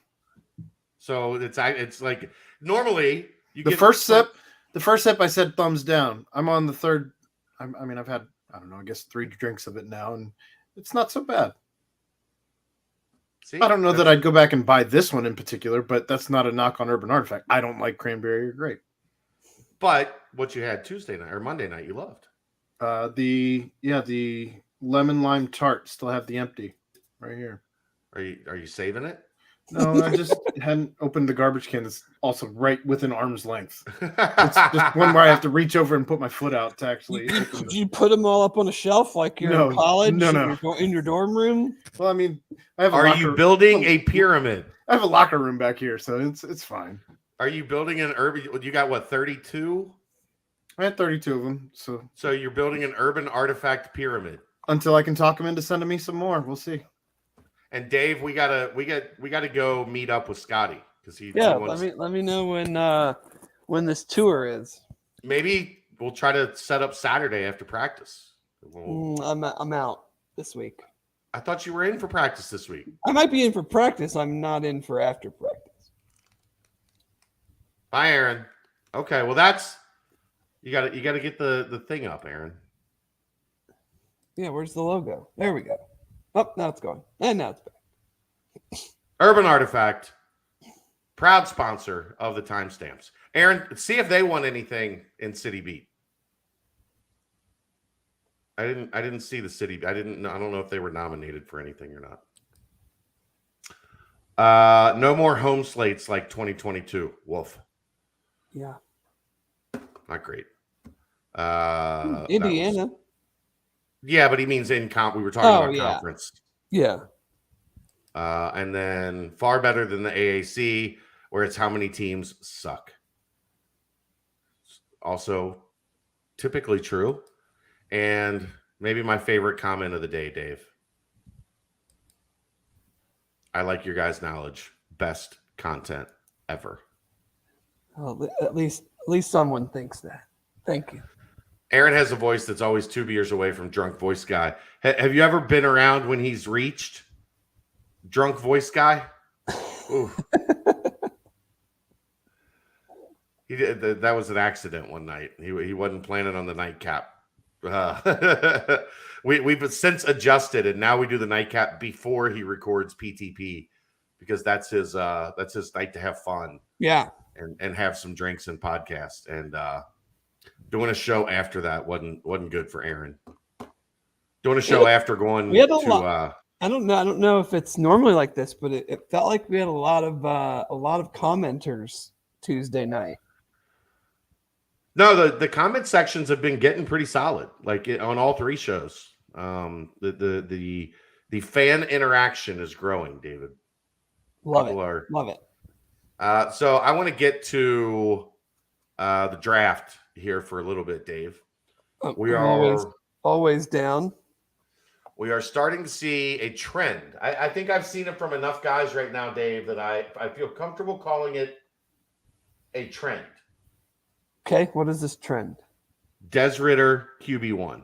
So it's like normally you The first sip I said thumbs down. I'm on the third. I've had, I don't know, I guess 3 drinks of it now, and it's not so bad. See, I don't know that I'd go back and buy this one in particular, but that's not a knock on Urban Artifact. I don't like cranberry or grape. But what you had Tuesday night or Monday night, you loved. The lemon lime tart. Still have the empty right here. Are you saving it? No, I just hadn't opened the garbage can. That's also right within arm's length. It's just one where I have to reach over and put my foot out to actually. Did you put them all up on a shelf like you're in college? No. In your dorm room? Well, I mean, I have. Are you building a pyramid? I have a locker room back here, so it's fine. Are you building an urban? You got what, 32? I had 32 of them, so you're building an Urban Artifact pyramid until I can talk them into sending me some more. We'll see. And Dave, we gotta go meet up with Scotty because he wants... let me know when this tour is. Maybe we'll try to set up Saturday after practice. I'm out this week. I thought you were in for practice this week. I might be in for practice. I'm not in for after practice. Bye, Aaron. Okay, well that's you gotta get the thing up, Aaron. Yeah, where's the logo? There we go. Oh, now it's going. And now it's back. Urban Artifact, proud sponsor of the timestamps. Aaron, see if they won anything in City Beat. I didn't see the City. I don't know if they were nominated for anything or not. No more home slates like 2022. Woof. Yeah. Not great. Indiana. Yeah, but he means in comp. We were talking about conference. Yeah. And then far better than the AAC, where it's how many teams suck. Also, typically true. And maybe my favorite comment of the day, Dave. I like your guys' knowledge. Best content ever. Well, at least someone thinks that. Thank you. Aaron has a voice that's always 2 beers away from drunk voice guy. Have you ever been around when he's reached drunk voice guy? Ooh. He did, that was an accident one night. He wasn't planning on the nightcap. We've since adjusted, and now we do the nightcap before he records PTP because that's his night to have fun. Yeah, and have some drinks and podcast. And doing a show after that wasn't good for Aaron. Doing a show after going to I don't know. I don't know if it's normally like this, but it felt like we had a lot of commenters Tuesday night. No, the comment sections have been getting pretty solid, like on all three shows. The fan interaction is growing, David. Love it. So I want to get to the draft here for a little bit, Dave. We are always down. We are starting to see a trend. I think I've seen it from enough guys right now, Dave, that I feel comfortable calling it a trend. Okay, what is this trend? Des Ridder, QB1.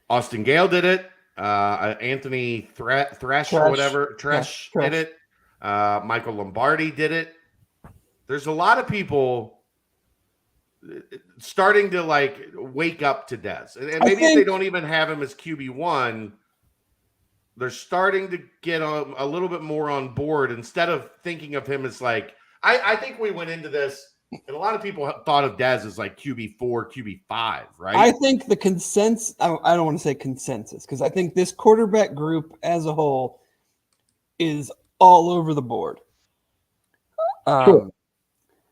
Austin Gale did it. Anthony Thresh or whatever. Tresh did it. Michael Lombardi did it. There's a lot of people starting to like wake up to Des. And maybe if they don't even have him as QB1, they're starting to get a little bit more on board instead of thinking of him as like, I think we went into this and a lot of people thought of Des as like QB4, QB5, right? I think the consensus, I don't want to say consensus, because I think this quarterback group as a whole is all over the board. Sure.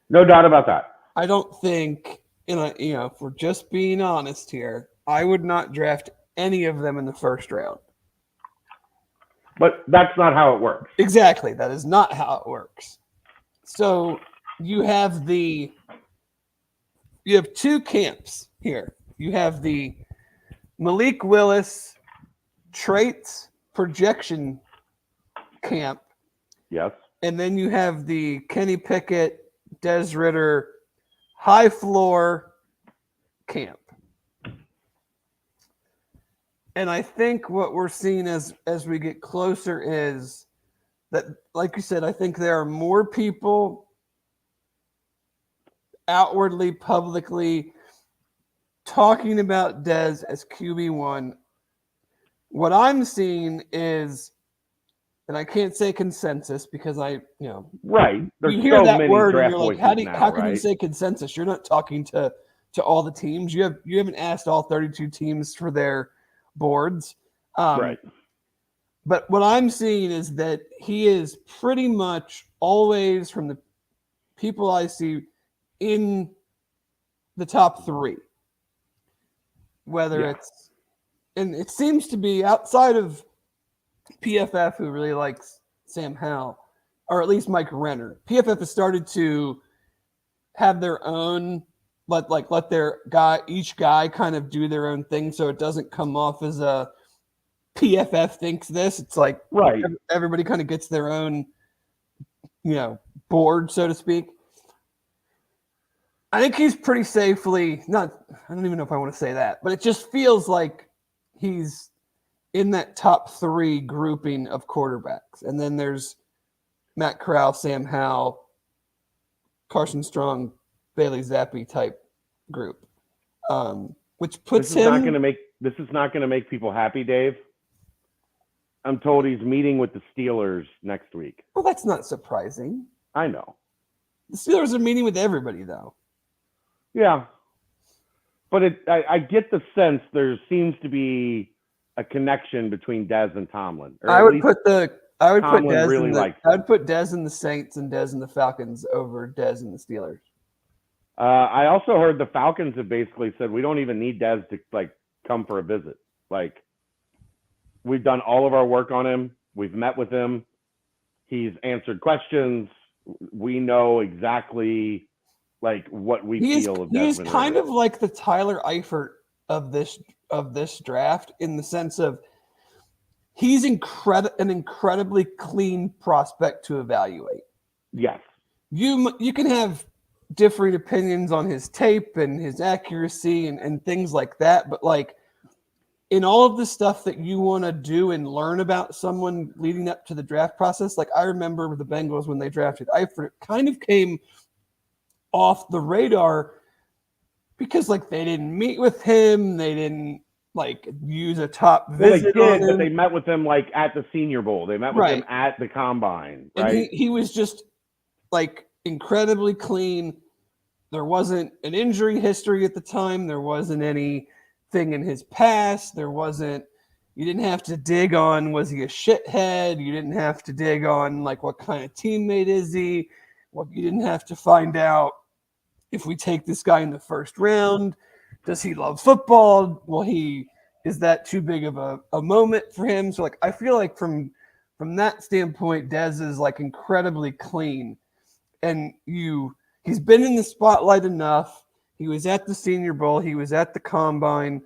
No doubt about that. I don't think, if we're just being honest here, I would not draft any of them in the first round. But that's not how it works. Exactly. That is not how it works. So you have two camps here. You have the Malik Willis traits projection camp. Yes. And then you have the Kenny Pickett, Des Ridder, high floor camp. And I think what we're seeing as we get closer is that, like you said, I think there are more people outwardly, publicly talking about Des as QB1. What I'm seeing is, and I can't say consensus because right. There's you hear so that many word draft and you're like, voices how can you say consensus? You're not talking to all the teams. You haven't asked all 32 teams for their boards. Right. But what I'm seeing is that he is pretty much always, from the people I see, in the top three. Whether it's, and it seems to be outside of PFF, who really likes Sam Howell, or at least Mike Renner. PFF has started to have their own, let their each guy kind of do their own thing, so it doesn't come off as a PFF thinks this. It's like everybody kind of gets their own, board, so to speak. I think he's pretty safely I don't even know if I want to say that, but it just feels like he's in that top three grouping of quarterbacks. And then there's Matt Corral, Sam Howell, Carson Strong, Bailey Zappi type group, which puts him. This is not going to make people happy, Dave. I'm told he's meeting with the Steelers next week. Well, that's not surprising. I know. The Steelers are meeting with everybody, though. Yeah. But I get the sense there seems to be a connection between Dez and Tomlin. I would put Dez in the Saints and Dez in the Falcons over Dez in the Steelers. I also heard the Falcons have basically said we don't even need Dez to come for a visit. We've done all of our work on him. We've met with him. He's answered questions. We know exactly what we feel of Desmond. He's kind of like the Tyler Eifert of this draft, in the sense of he's an incredibly clean prospect to evaluate. Yes. You can have differing opinions on his tape and his accuracy and things like that, but in all of the stuff that you want to do and learn about someone leading up to the draft process, I remember with the Bengals when they drafted Eifert, it kind of came off the radar because they didn't meet with him, they didn't use a top visit. They did, but they met with him at the Senior Bowl. They met with him at the Combine. Right? And he was just incredibly clean. There wasn't an injury history at the time. There wasn't any thing in his past. You didn't have to dig on, was he a shithead? You didn't have to dig on, like, what kind of teammate is he? You didn't have to find out if we take this guy in the first round, does he love football? Is that too big of a moment for him? So, like, I feel like from that standpoint, Dez is, like, incredibly clean. And he's been in the spotlight enough. He was at the Senior Bowl. He was at the Combine.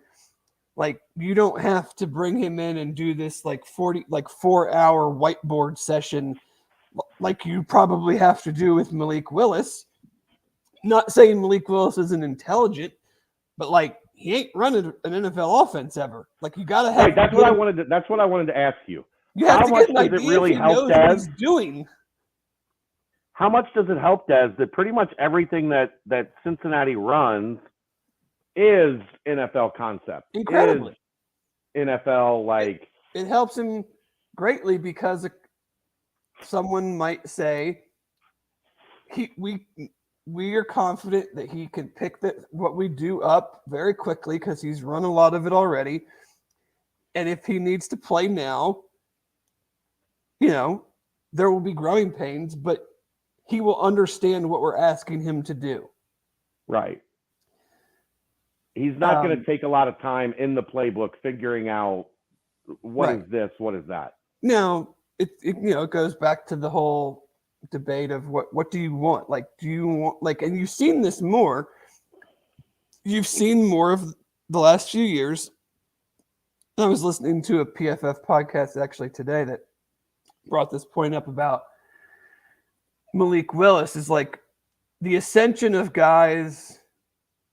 Like, you don't have to bring him in and do this, like, 4-hour whiteboard session like you probably have to do with Malik Willis. Not saying Malik Willis isn't intelligent, but, like, he ain't running an NFL offense ever. Like, you got to have. Right, that's what I wanted to ask you. You have How to much get an does idea it really if he help knows what Dez? he's doing. How much does it help Dez that pretty much everything that Cincinnati runs is NFL concept? Incredibly. Is NFL, like, it helps him greatly because someone might say we are confident that he can pick what we do up very quickly because he's run a lot of it already. And if he needs to play now, there will be growing pains, but he will understand what we're asking him to do. Right. He's not going to take a lot of time in the playbook figuring out what is this, what is that. Now, it goes back to the whole debate of what do you want? Like, do you want, like, and you've seen this more. You've seen more of the last few years. I was listening to a PFF podcast actually today that brought this point up about Malik Willis is like the ascension of guys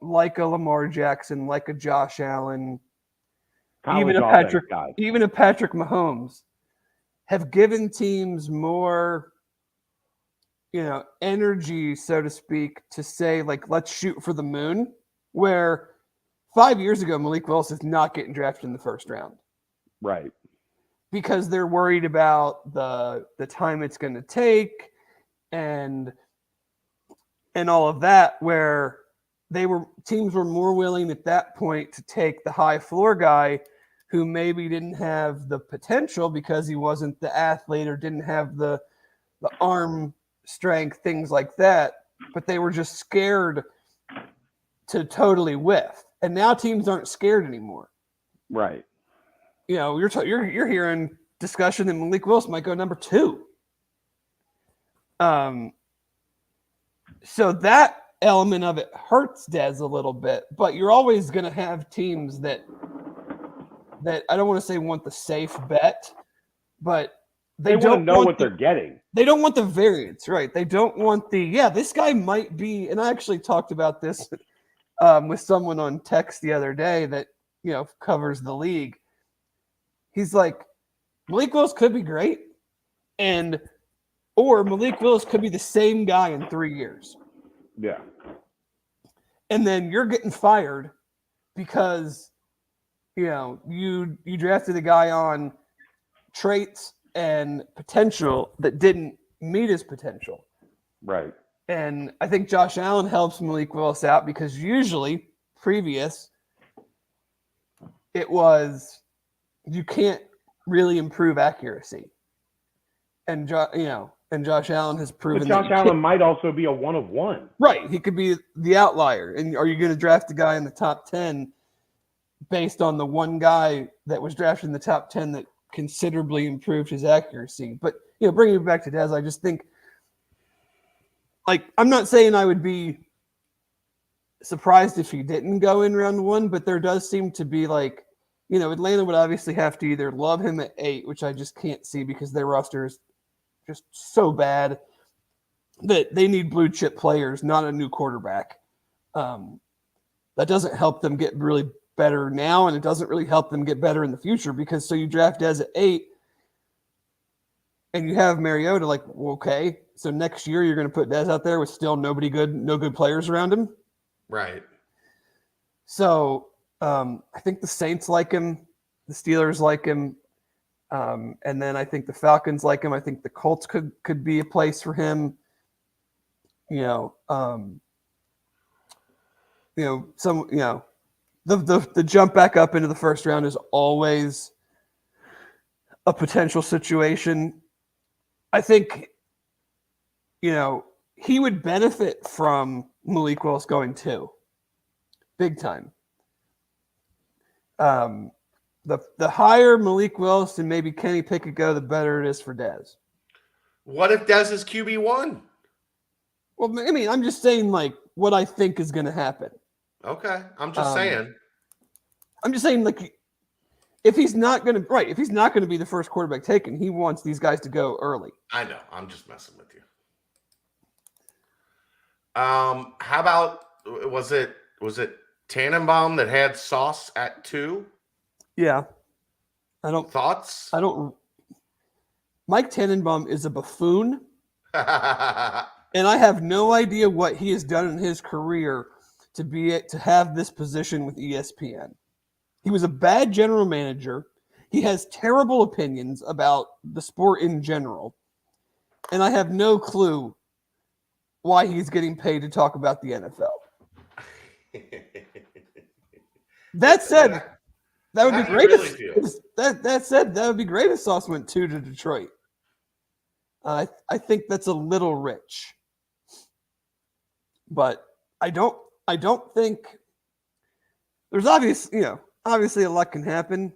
like a Lamar Jackson, like a Josh Allen, even a Patrick Mahomes have given teams more, energy, so to speak, to say, like, let's shoot for the moon, where 5 years ago, Malik Willis is not getting drafted in the first round. Right. Because they're worried about the time it's going to take and all of that, where teams were more willing at that point to take the high floor guy who maybe didn't have the potential because he wasn't the athlete or didn't have the arm strength, things like that, but they were just scared to totally whiff. And now teams aren't scared anymore. Right. You're hearing discussion that Malik Willis might go number 2. So that element of it hurts Dez a little bit, but you're always going to have teams that I don't want to say want the safe bet, but they don't know what they're getting. They don't want the variance, right? They don't want this guy might be, and I actually talked about this with someone on text the other day that, covers the league. He's like, Malik Willis could be great, or Malik Willis could be the same guy in 3 years. Yeah. And then you're getting fired because, you drafted a guy on traits and potential that didn't meet his potential. Right. And I think Josh Allen helps Malik Willis out because usually previous it was you can't really improve accuracy. And Josh Allen has proven but Josh Allen might also be a one of one. Right. He could be the outlier. And are you going to draft a guy in the top 10 based on the one guy that was drafted in the top 10 that considerably improved his accuracy? But, bringing it back to Dez, I just think, like, I'm not saying I would be surprised if he didn't go in round 1, but there does seem to be, like, Atlanta would obviously have to either love him at 8, which I just can't see because their roster is just so bad that they need blue chip players, not a new quarterback. That doesn't help them get really better now, and it doesn't really help them get better in the future because you draft Dez at 8 and you have Mariota, like, well, okay, so next year you're going to put Dez out there with still no good players around him. Right. So I think the Saints like him, the Steelers like him, and then I think the Falcons like him. I think the Colts could be a place for him. the jump back up into the first round is always a potential situation. I think, he would benefit from Malik Willis going too, big time. The higher Malik Willis and maybe Kenny Pickett go, the better it is for Dez. What if Dez is QB1? Well, I mean, I'm just saying like what I think is going to happen. Okay, I'm just saying. I'm just saying, like, if he's not going to be the first quarterback taken, he wants these guys to go early. I know. I'm just messing with you. How about was it Tannenbaum that had Sauce at 2? Yeah, Thoughts? Mike Tannenbaum is a buffoon, and I have no idea what he has done in his career to have this position with ESPN. He was a bad general manager. He has terrible opinions about the sport in general, and I have no clue why he's getting paid to talk about the NFL. That said, that would be great. That said, that would be great if Sauce went 2 to Detroit. I think that's a little rich, but I don't think there's obviously a lot can happen.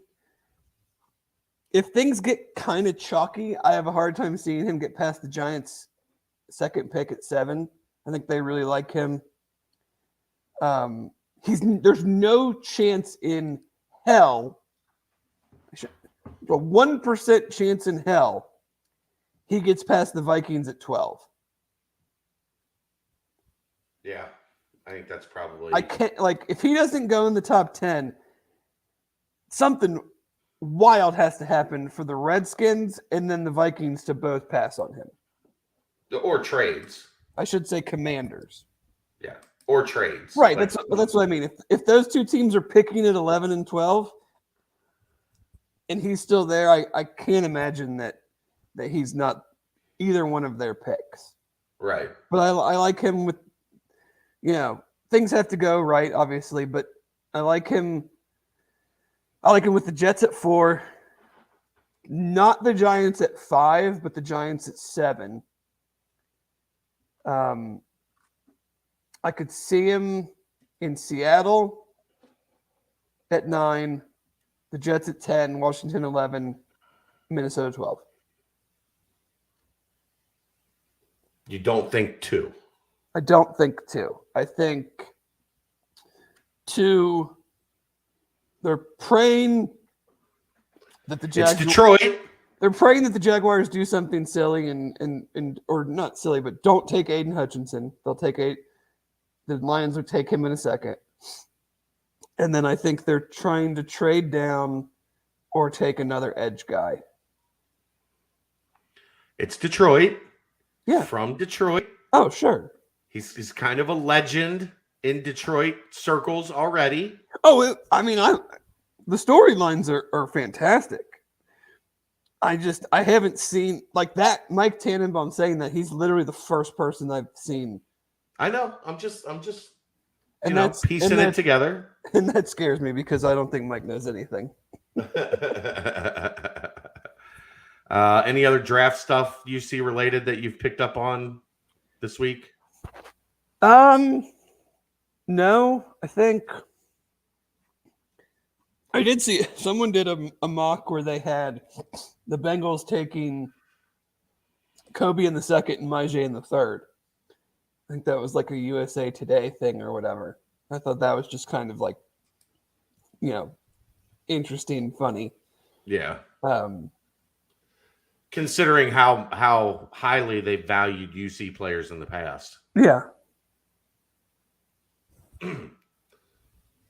If things get kind of chalky, I have a hard time seeing him get past the Giants' second pick at 7. I think they really like him. There's no chance in hell, a 1% chance in hell, he gets past the Vikings at 12. Yeah, I think that's probably. I can't, if he doesn't go in the top 10, something wild has to happen for the Redskins and then the Vikings to both pass on him. Or trades. I should say Commanders. Yeah, or trades. Right, that's what I mean. If those two teams are picking at 11 and 12, and he's still there, I can't imagine that he's not either one of their picks. Right. But I like him with, things have to go right, obviously, but I like him with the Jets at 4, not the Giants at 5, but the Giants at 7. I could see him in Seattle at 9, the Jets at 10, Washington 11, Minnesota 12. You don't think 2? I don't think 2. I think 2. They're praying that the Jaguars. It's Detroit. They're praying that the Jaguars do something silly and or not silly, but don't take Aiden Hutchinson. The Lions will take him in a second. And then I think they're trying to trade down or take another edge guy. It's Detroit. Yeah. From Detroit. Oh, sure. He's kind of a legend in Detroit circles already. Oh, the storylines are fantastic. I haven't seen like that. Mike Tannenbaum saying that he's literally the first person I've seen. I know. I'm just And piecing it together. And that scares me because I don't think Mike knows anything. Any other draft stuff you see related that you've picked up on this week? No, I think I did see someone did a mock where they had the Bengals taking Kobe in the second and Myjai in the third. I think that was like a USA Today thing or whatever. I thought that was just kind of like, interesting, funny. Yeah. Considering how highly they valued UC players in the past. Yeah.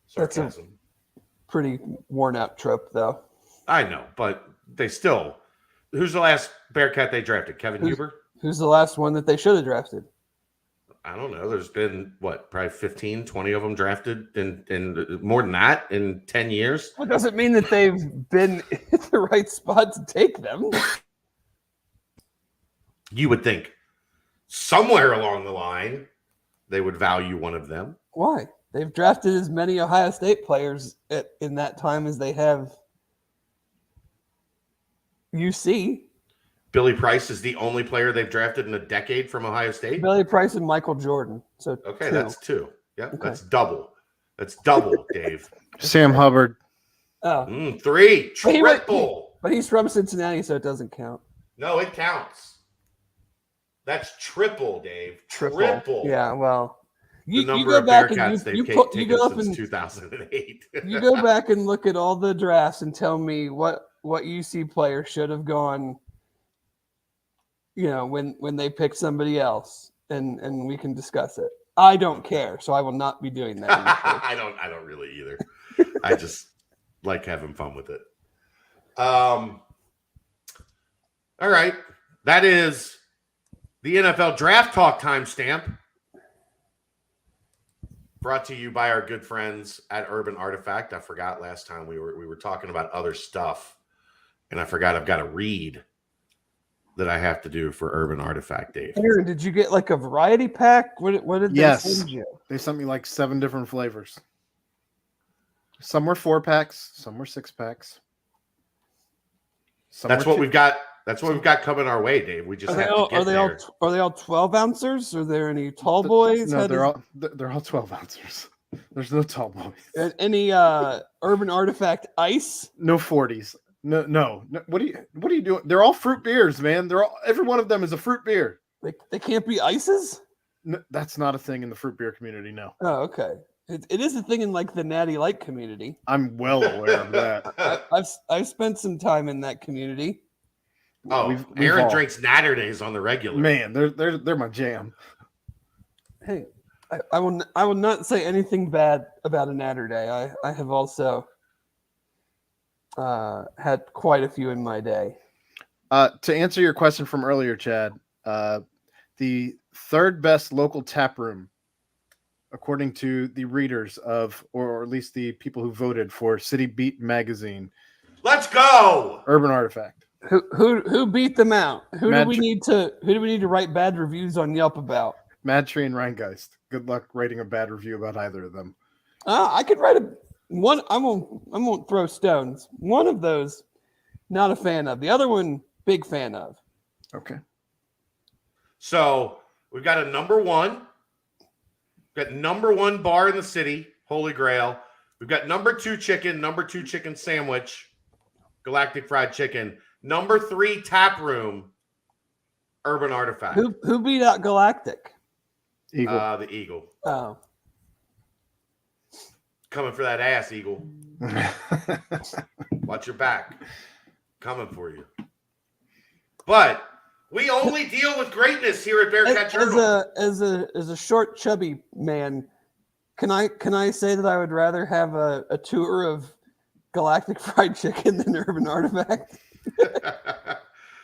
Sarcasm. That's a pretty worn out trope, though. I know, but they still. Who's the last Bearcat they drafted? Kevin Huber? Who's the last one that they should have drafted? I don't know. There's been, probably 15, 20 of them drafted in more than that in 10 years. Well, it doesn't mean that they've been in the right spot to take them. You would think somewhere along the line they would value one of them. Why? They've drafted as many Ohio State players in that time as they have UC. Billy Price is the only player they've drafted in a decade from Ohio State. Billy Price and Michael Jordan. So Okay, 2. that's 2. Yep, Okay. that's double. That's double, Dave. Sam Hubbard. Oh, 3. But he went- Triple. but he's from Cincinnati, so it doesn't count. No, it counts. That's triple, Dave. Triple. Yeah, well, The you number go of back Bearcats and they've you taken go up since and 2008. you go back and look at all the drafts and tell me what UC player should have gone. You know, when they pick somebody else, and we can discuss it. I don't care, so I will not be doing that. I don't really either. I just like having fun with it. All right. That is the NFL Draft Talk timestamp. Brought to you by our good friends at Urban Artifact. I forgot last time we were talking about other stuff, and I forgot I've got a read that I have to do for Urban Artifact, Dave. Aaron, did you get like a variety pack? What did they Yes. send you? They sent me like 7 different flavors. Some were 4-packs, some were 6-packs. That's what we've got. That's what we've got coming our way, Dave. We just have to get there. Are they all 12 ounces? Are there any tall boys? No, they're all 12 ounces. There's no tall boys. Any Urban Artifact ice? No 40s. No. What are you doing? They're all fruit beers, man. Every one of them is a fruit beer. They can't be ices? No, that's not a thing in the fruit beer community. No, Oh, okay. It is a thing in like the Natty Light community. I'm well aware of that. I've spent some time in that community. Oh, We've Aaron all- drinks Natterdays on the regular. Man, they're my jam. Hey, I will not say anything bad about a Natter Day. I have also had quite a few in my day. To answer your question from earlier, Chad, the third best local tap room, according to the readers of, or at least the people who voted for City Beat magazine, Let's go. Urban Artifact. Who beat them out? Who do we Tr- need to write bad reviews on Yelp about? Mad Tree and Rheingeist. Good luck writing a bad review about either of them. I could write one. I won't throw stones. One of those, not a fan of. The other one, big fan of. Okay. So we've got a number one. We've got number one bar in the city, Holy Grail. We've got number 2 chicken sandwich, Galactic Fried Chicken. Number 3 tap room, Urban Artifact. Who beat out Galactic? Eagle. The Eagle. Oh, Coming for that ass, Eagle. Watch your back. Coming for you. But we only deal with greatness here at Bearcat Journal. as a short, chubby man, can I say that I would rather have a tour of Galactic Fried Chicken than Urban Artifact?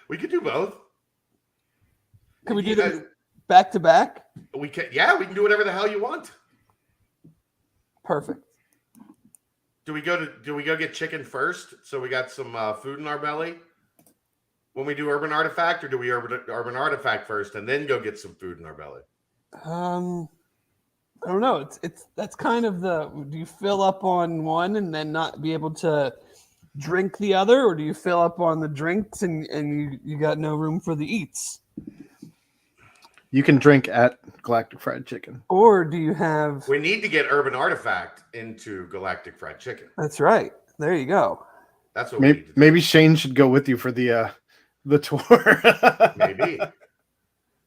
We could do both. Can we do them back to back? We can. Yeah, we can do whatever the hell you want. Perfect. Do we go get chicken first? So we got some food in our belly when we do Urban Artifact, or do we Urban Artifact first and then go get some food in our belly? I don't know. That's kind of do you fill up on one and then not be able to drink the other, or do you fill up on the drinks and you got no room for the eats? You can drink at Galactic Fried Chicken. Or do you have... We need to get Urban Artifact into Galactic Fried Chicken. That's right. There you go. That's what we need to do. Maybe Shane should go with you for the tour. Maybe.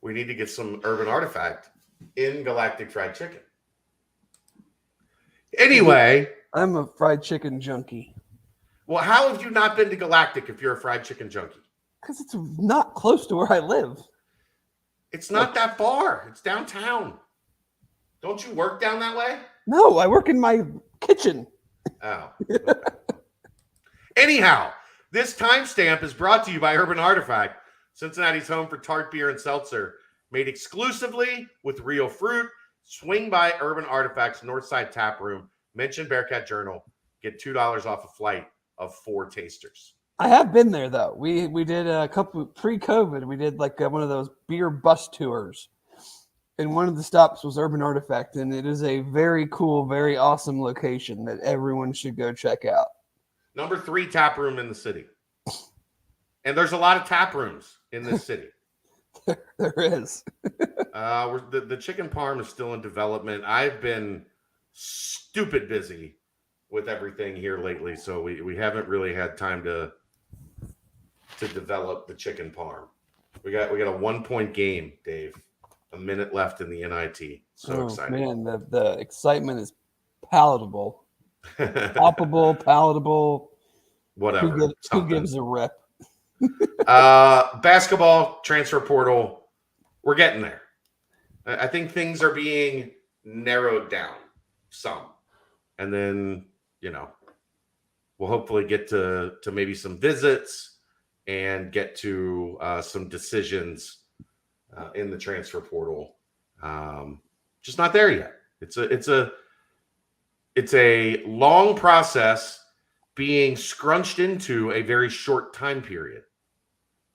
We need to get some Urban Artifact in Galactic Fried Chicken. Anyway. I'm a fried chicken junkie. Well, how have you not been to Galactic if you're a fried chicken junkie? Because it's not close to where I live. It's not that far. It's downtown. Don't you work down that way? No, I work in my kitchen. Oh. Okay. Anyhow, this timestamp is brought to you by Urban Artifact, Cincinnati's home for tart beer and seltzer, made exclusively with real fruit. Swing by Urban Artifact's Northside Tap Room. Mention Bearcat Journal. Get $2 off a flight of 4 tasters. I have been there though. We did a couple pre-COVID. We did like one of those beer bus tours, and one of the stops was Urban Artifact, and it is a very cool, very awesome location that everyone should go check out. Number 3 tap room in the city. And there's a lot of tap rooms in this city. There is. The chicken parm is still in development. I've been stupid busy with everything here lately, so we haven't really had time to develop the chicken parm. We got a 1-point game, Dave. A minute left in the NIT. So exciting. Man, the excitement is palatable. Palpable, palatable. Whatever. Who gives a rip? Basketball transfer portal. We're getting there. I think things are being narrowed down some. And then, we'll hopefully get to maybe some visits and get to some decisions in the transfer portal. Just not there yet. It's a long process being scrunched into a very short time period.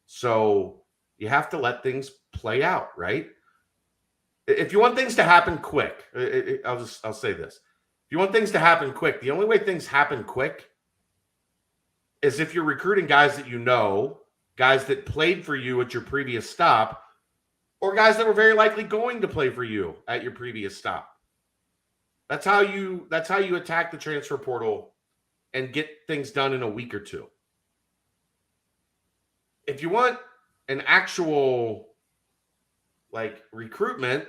So you have to let things play out, right? If you want things to happen quick, I'll say this. If you want things to happen quick, the only way things happen quick is if you're recruiting guys that you know, guys that played for you at your previous stop, or guys that were very likely going to play for you at your previous stop. That's how you attack the transfer portal and get things done in a week or two. If you want an actual recruitment,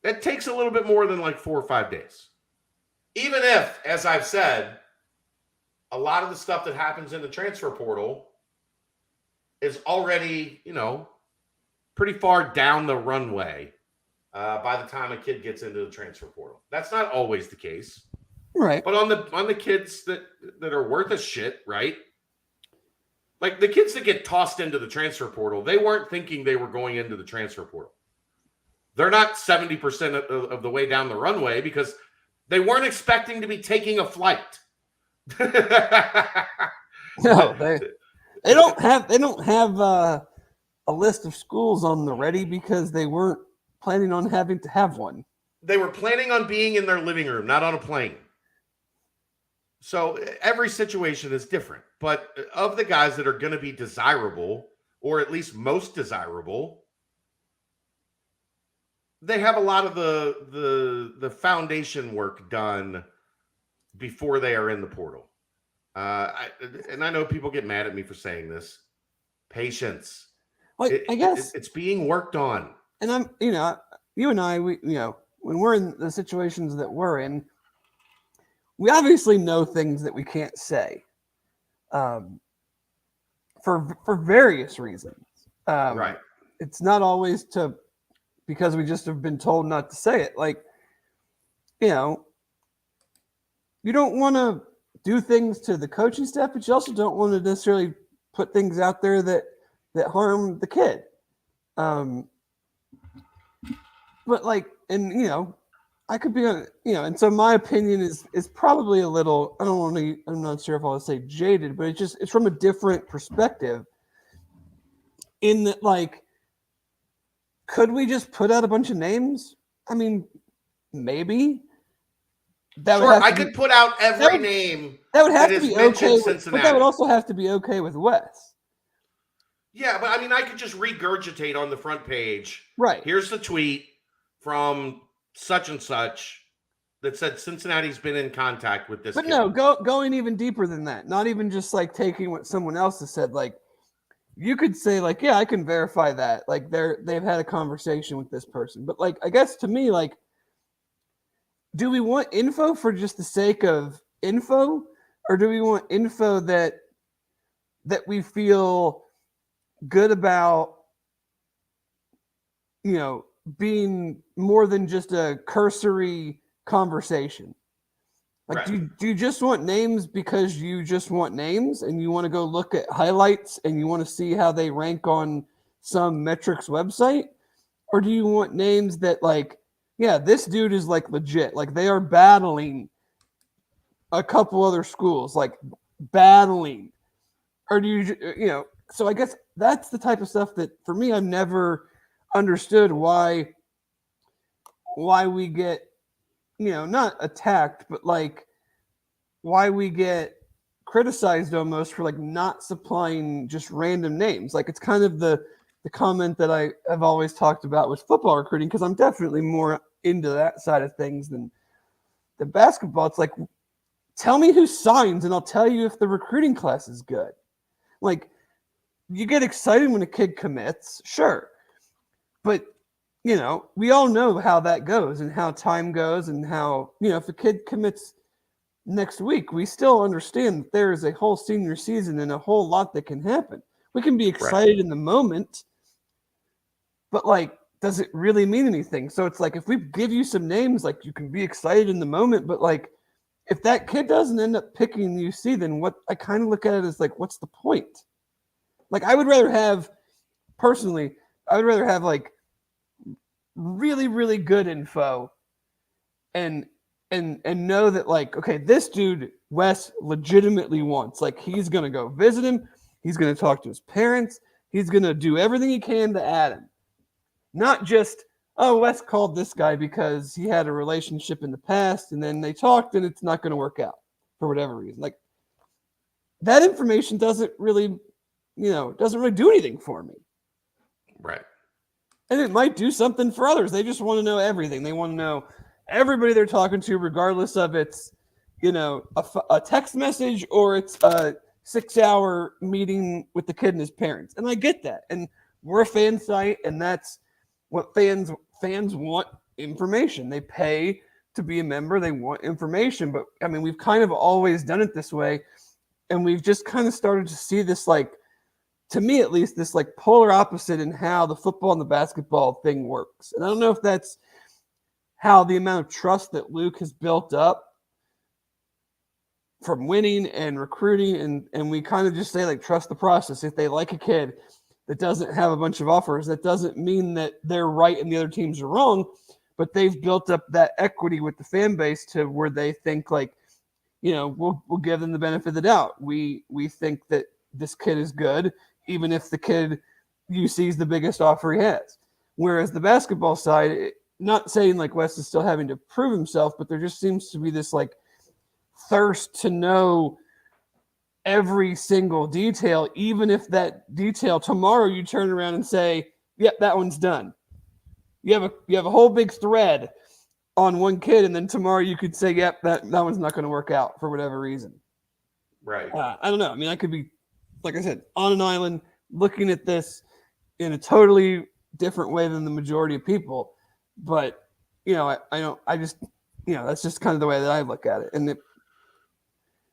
that takes a little bit more than 4 or 5 days. Even if, as I've said, a lot of the stuff that happens in the transfer portal is already, pretty far down the runway by the time a kid gets into the transfer portal. That's not always the case. Right. But on the kids that are worth a shit, right? Like the kids that get tossed into the transfer portal, they weren't thinking they were going into the transfer portal. They're not 70% of the way down the runway because they weren't expecting to be taking a flight. No, they don't have a list of schools on the ready because they weren't planning on having to have one. They were planning on being in their living room, not on a plane. So every situation is different. But of the guys that are going to be desirable, or at least most desirable, they have a lot of the foundation work done before they are in the portal. And I know people get mad at me for saying this. Patience. I guess it's being worked on. And I'm, you and I, when we're in the situations that we're in, we obviously know things that we can't say, for various reasons. Right. It's not always because we just have been told not to say it. You don't want to do things to the coaching staff, but you also don't want to necessarily put things out there that harm the kid. But I could be and so my opinion is probably a little, I'm not sure if I'll say jaded, but it's from a different perspective in that, could we just put out a bunch of names? I mean, maybe. I could put out every name. That would have to be okay. But that would also have to be okay with Wes. Yeah, but I mean, I could just regurgitate on the front page. Right. Here's the tweet from such and such that said Cincinnati's been in contact with this. But kid. no, going even deeper than that. Not even just taking what someone else has said. You could say yeah, I can verify that. They've had a conversation with this person. But I guess to me, do we want info for just the sake of info, or do we want info that we feel good about, being more than just a cursory conversation? Right. Do you just want names because you just want names and you want to go look at highlights and you want to see how they rank on some metrics website? Or do you want names that yeah, this dude is legit. They are battling a couple other schools, battling. Or do you, so I guess that's the type of stuff that for me, I've never understood why why we get, not attacked, but like why we get criticized almost for like not supplying just random names. Like it's kind of the comment that I have always talked about with football recruiting, because I'm definitely more into that side of things than the basketball. It's like, tell me who signs and I'll tell you if the recruiting class is good. Like, you get excited when a kid commits, sure. But, we all know how that goes and how time goes and how, if a kid commits next week, we still understand that there is a whole senior season and a whole lot that can happen. We can be excited in the moment, but like, does it really mean anything? So it's like, if we give you some names, like you can be excited in the moment, but like, if that kid doesn't end up picking UC, then what I kind of look at it as like, what's the point? Like, I would rather have like really, really good info and know that like, okay, this dude Wes legitimately wants, like, he's going to go visit him. He's going to talk to his parents. He's going to do everything he can to add him. Not just, oh, Wes called this guy because he had a relationship in the past and then they talked and it's not going to work out for whatever reason. Like, that information doesn't really do anything for me. Right. And it might do something for others. They just want to know everything. They want to know everybody they're talking to, regardless of it's, a text message or it's a 6-hour meeting with the kid and his parents. And I get that. And we're a fan site, and that's what fans want: information. They pay to be a member. They want information. But I mean, we've kind of always done it this way. And we've just kind of started to see this, like, to me at least, this like polar opposite in how the football and the basketball thing works. And I don't know if that's how the amount of trust that Luke has built up from winning and recruiting, and we kind of just say, like, trust the process. If they like a kid that doesn't have a bunch of offers, that doesn't mean that they're right and the other teams are wrong, but they've built up that equity with the fan base to where they think, like, we'll give them the benefit of the doubt. We think that this kid is good, even if the kid UC is the biggest offer he has. Whereas the basketball side, not saying like Wes is still having to prove himself, but there just seems to be this like thirst to know every single detail, even if that detail tomorrow you turn around and say, yep, that one's done. You have a whole big thread on one kid, and then tomorrow you could say, yep, that one's not going to work out for whatever reason. Right. I don't know. I mean, I could be, like I said, on an island looking at this in a totally different way than the majority of people. But, that's just kind of the way that I look at it. And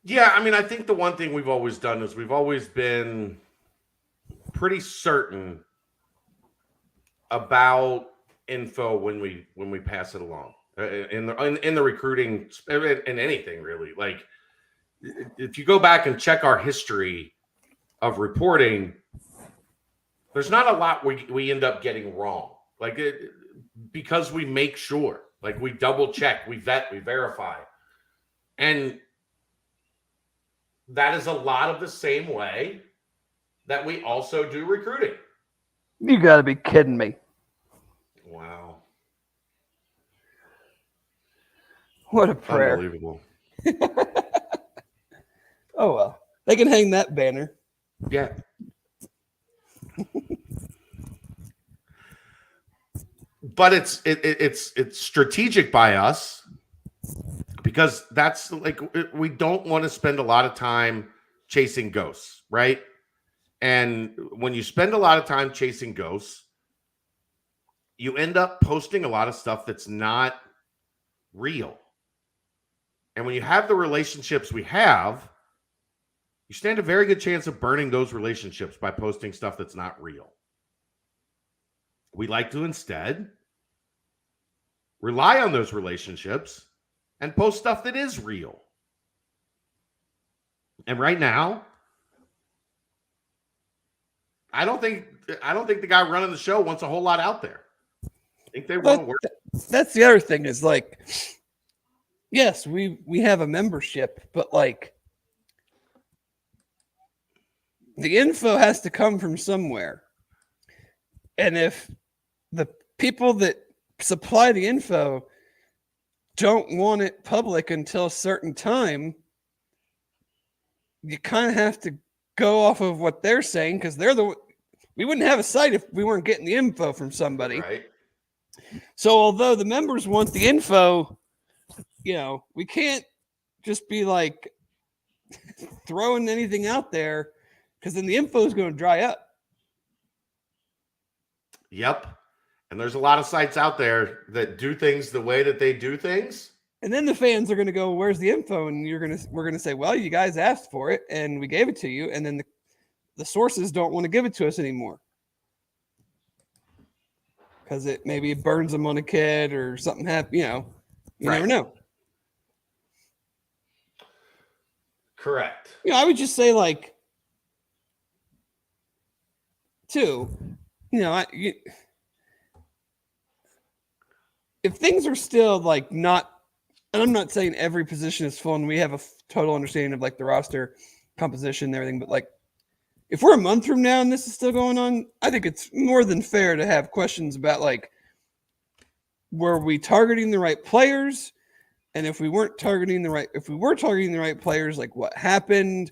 Yeah, I mean, I think the one thing we've always done is we've always been pretty certain about info when we pass it along in the recruiting, in anything really. Like, if you go back and check our history of reporting, there's not a lot we end up getting wrong. Like, because we make sure, like, we double check, we vet, we verify, and that is a lot of the same way that we also do recruiting. you got to be kidding me. Wow. What a prayer. Unbelievable. Oh, well. They can hang that banner. Yeah. But it's strategic by us, because that's like, we don't want to spend a lot of time chasing ghosts, right? And when you spend a lot of time chasing ghosts, you end up posting a lot of stuff that's not real. And when you have the relationships we have, you stand a very good chance of burning those relationships by posting stuff that's not real. We like to instead rely on those relationships and post stuff that is real. And right now, I don't think the guy running the show wants a whole lot out there. I think they want to work. That's the other thing is, like, yes, we have a membership, but like, the info has to come from somewhere. And if the people that supply the info don't want it public until a certain time, you kind of have to go off of what they're saying because we wouldn't have a site if we weren't getting the info from somebody. Right. So although the members want the info, we can't just be like throwing anything out there because then the info is going to dry up. Yep. And there's a lot of sites out there that do things the way that they do things. And then the fans are going to go, "Where's the info?" And we're going to say, "Well, you guys asked for it and we gave it to you." And then the sources don't want to give it to us anymore because maybe it burns them on a kid or something happens. You never know. Correct. I would just say like, too, if things are still like not, and I'm not saying every position is full and we have a total understanding of like the roster composition and everything, but like if we're a month from now and this is still going on, I think it's more than fair to have questions about like, were we targeting the right players? And if we were targeting the right players, like what happened,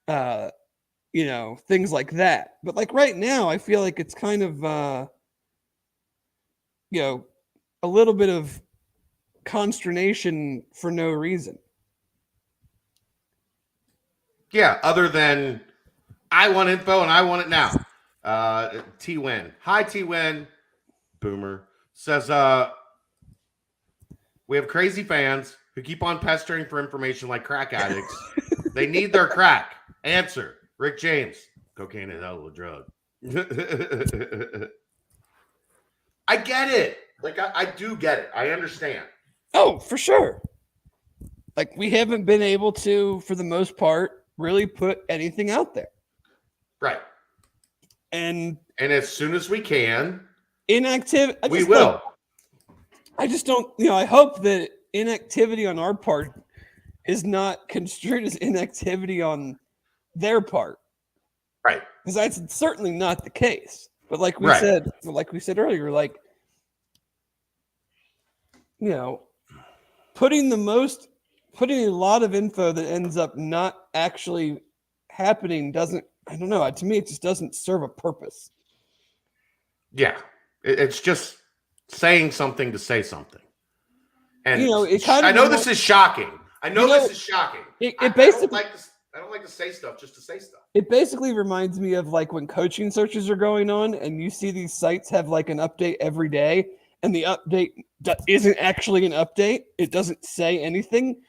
things like that. But like right now, I feel like it's kind of, a little bit of consternation for no reason. Yeah, other than I want info and I want it now. T-Win. Hi, T-Win. Boomer. Says, we have crazy fans who keep on pestering for information like crack addicts. They need their crack. Answer. Rick James. Cocaine is a hell of a drug. I get it. Like, I do get it. I understand. Oh, for sure. Like, we haven't been able to, for the most part, really put anything out there. Right. And as soon as we can, inactivity. We will. I just don't, I hope that inactivity on our part is not construed as inactivity on their part. Right. Because that's certainly not the case. But like we Right. said earlier, like, putting a lot of info that ends up not actually happening doesn't, I don't know, to me it just doesn't serve a purpose. Yeah. It's just saying something to say something. And it kind of I know this is shocking. This is shocking. It basically, I don't like to say stuff just to say stuff. It basically reminds me of like when coaching searches are going on and you see these sites have like an update every day and the update isn't actually an update. It doesn't say anything,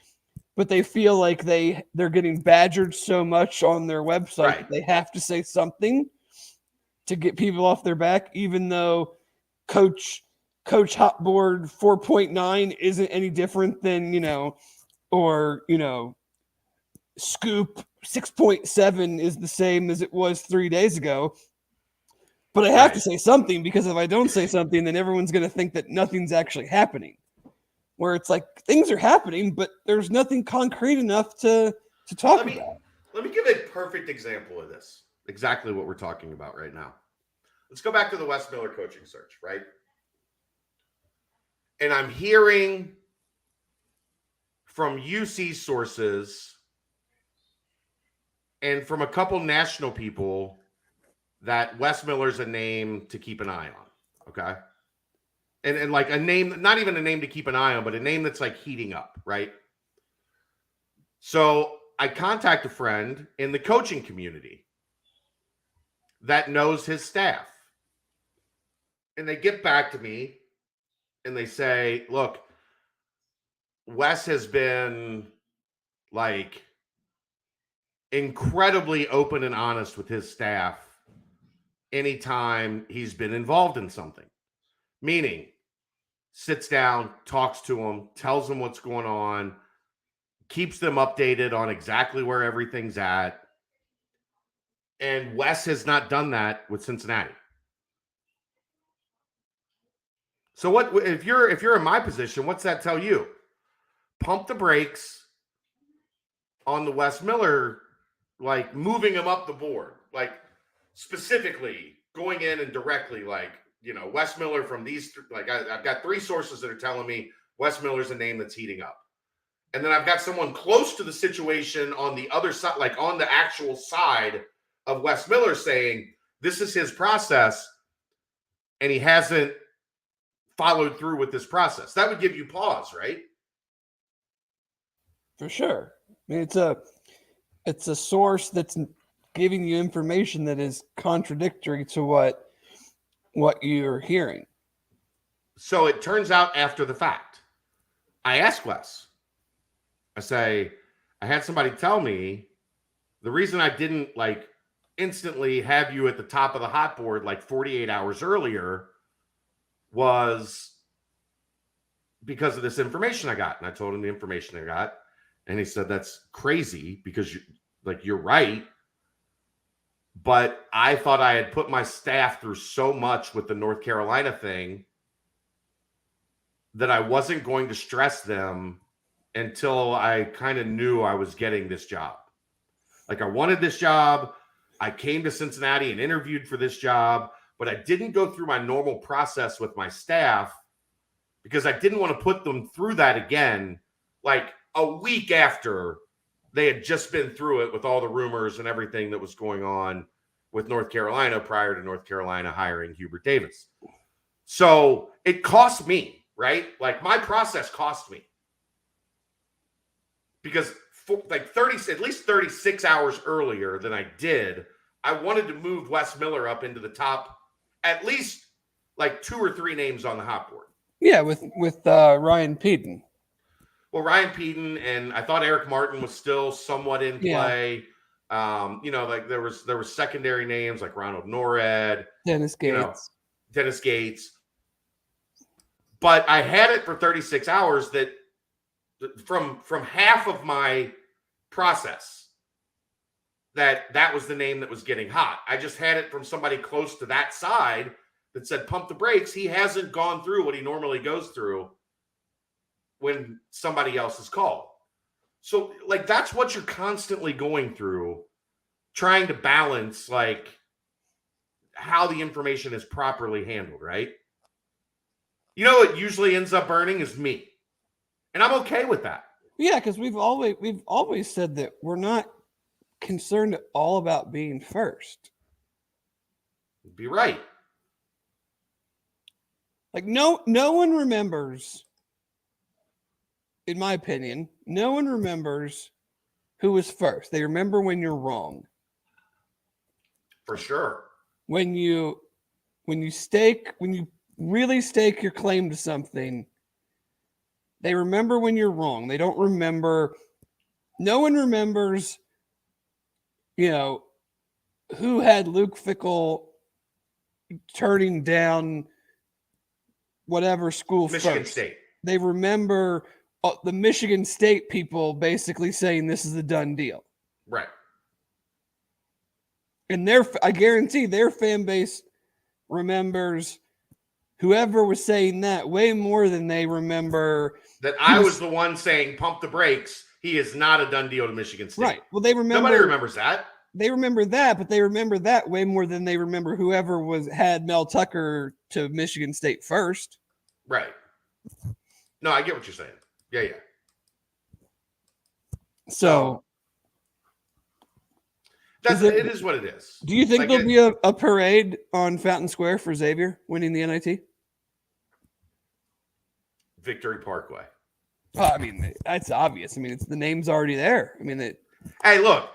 but they feel like they're getting badgered so much on their website Right. that they have to say something to get people off their back, even though Coach Hotboard 4.9 isn't any different than, Scoop 6.7 is the same as it was 3 days ago. But I have to say something, because if I don't say something, then everyone's going to think that nothing's actually happening. Where it's like things are happening, but there's nothing concrete enough to talk about. Let me give a perfect example of this. Exactly what we're talking about right now. Let's go back to the Wes Miller coaching search, right? And I'm hearing from UC sources and from a couple national people that Wes Miller's a name to keep an eye on, okay? And like a name, not even a name to keep an eye on, but a name that's like heating up, right? So I contact a friend in the coaching community that knows his staff. And they get back to me and they say, look, Wes has been like incredibly open and honest with his staff anytime he's been involved in something. Meaning, sits down, talks to them, tells them what's going on, keeps them updated on exactly where everything's at. And Wes has not done that with Cincinnati. So what if you're in my position, what's that tell you? Pump the brakes on the Wes Miller, like moving him up the board, like specifically going in and directly like Wes Miller from these, I've got 3 sources that are telling me Wes Miller's a name that's heating up. And then I've got someone close to the situation on the other side, like on the actual side of Wes Miller saying, this is his process, and he hasn't followed through with this process. That would give you pause, right? For sure. I mean, it's a source that's giving you information that is contradictory to what you're hearing. So it turns out after the fact, I ask Wes, I say, I had somebody tell me the reason I didn't instantly have you at the top of the hot board 48 hours earlier was because of this information I got. And I told him the information I got. And he said, that's crazy because you're right. But I thought I had put my staff through so much with the North Carolina thing that I wasn't going to stress them until I kind of knew I was getting this job. I wanted this job. I came to Cincinnati and interviewed for this job, but I didn't go through my normal process with my staff because I didn't want to put them through that again, a week after they had just been through it with all the rumors and everything that was going on with North Carolina prior to North Carolina hiring Hubert Davis. So it cost me, right? My process cost me because at least 36 hours earlier than I did, I wanted to move Wes Miller up into the top, at least 2 or 3 names on the hot board. Yeah, with Ryan Peden. Well, Ryan Peden, and I thought Eric Martin was still somewhat in play. Yeah. There was secondary names like Ronald Norred, Dennis Gates. But I had it for 36 hours that from half of my process that was the name that was getting hot. I just had it from somebody close to that side that said, pump the brakes. He hasn't gone through what he normally goes through when somebody else is called. So that's what you're constantly going through, trying to balance how the information is properly handled, right? What usually ends up burning is me. And I'm okay with that. Yeah, because we've always said that we're not concerned at all about being first. You'd be right. No one remembers, in my opinion, no one remembers who was first. They remember when you're wrong. For sure. When you really stake your claim to something, they remember when you're wrong. They don't remember. No one remembers, who had Luke Fickell turning down whatever school Michigan first. State. They remember the Michigan State people basically saying this is a done deal. Right. And I guarantee their fan base remembers whoever was saying that way more than they remember that I was the one saying pump the brakes. He is not a done deal to Michigan State. Right. Well, they remember. Nobody remembers that. They remember that, but they remember that way more than they remember whoever had Mel Tucker to Michigan State first. Right. No, I get what you're saying. Yeah. So it is what it is. Do you think there'll be a parade on Fountain Square for Xavier winning the NIT? Victory Parkway. I mean, that's obvious. I mean, the name's already there. I mean, hey, look,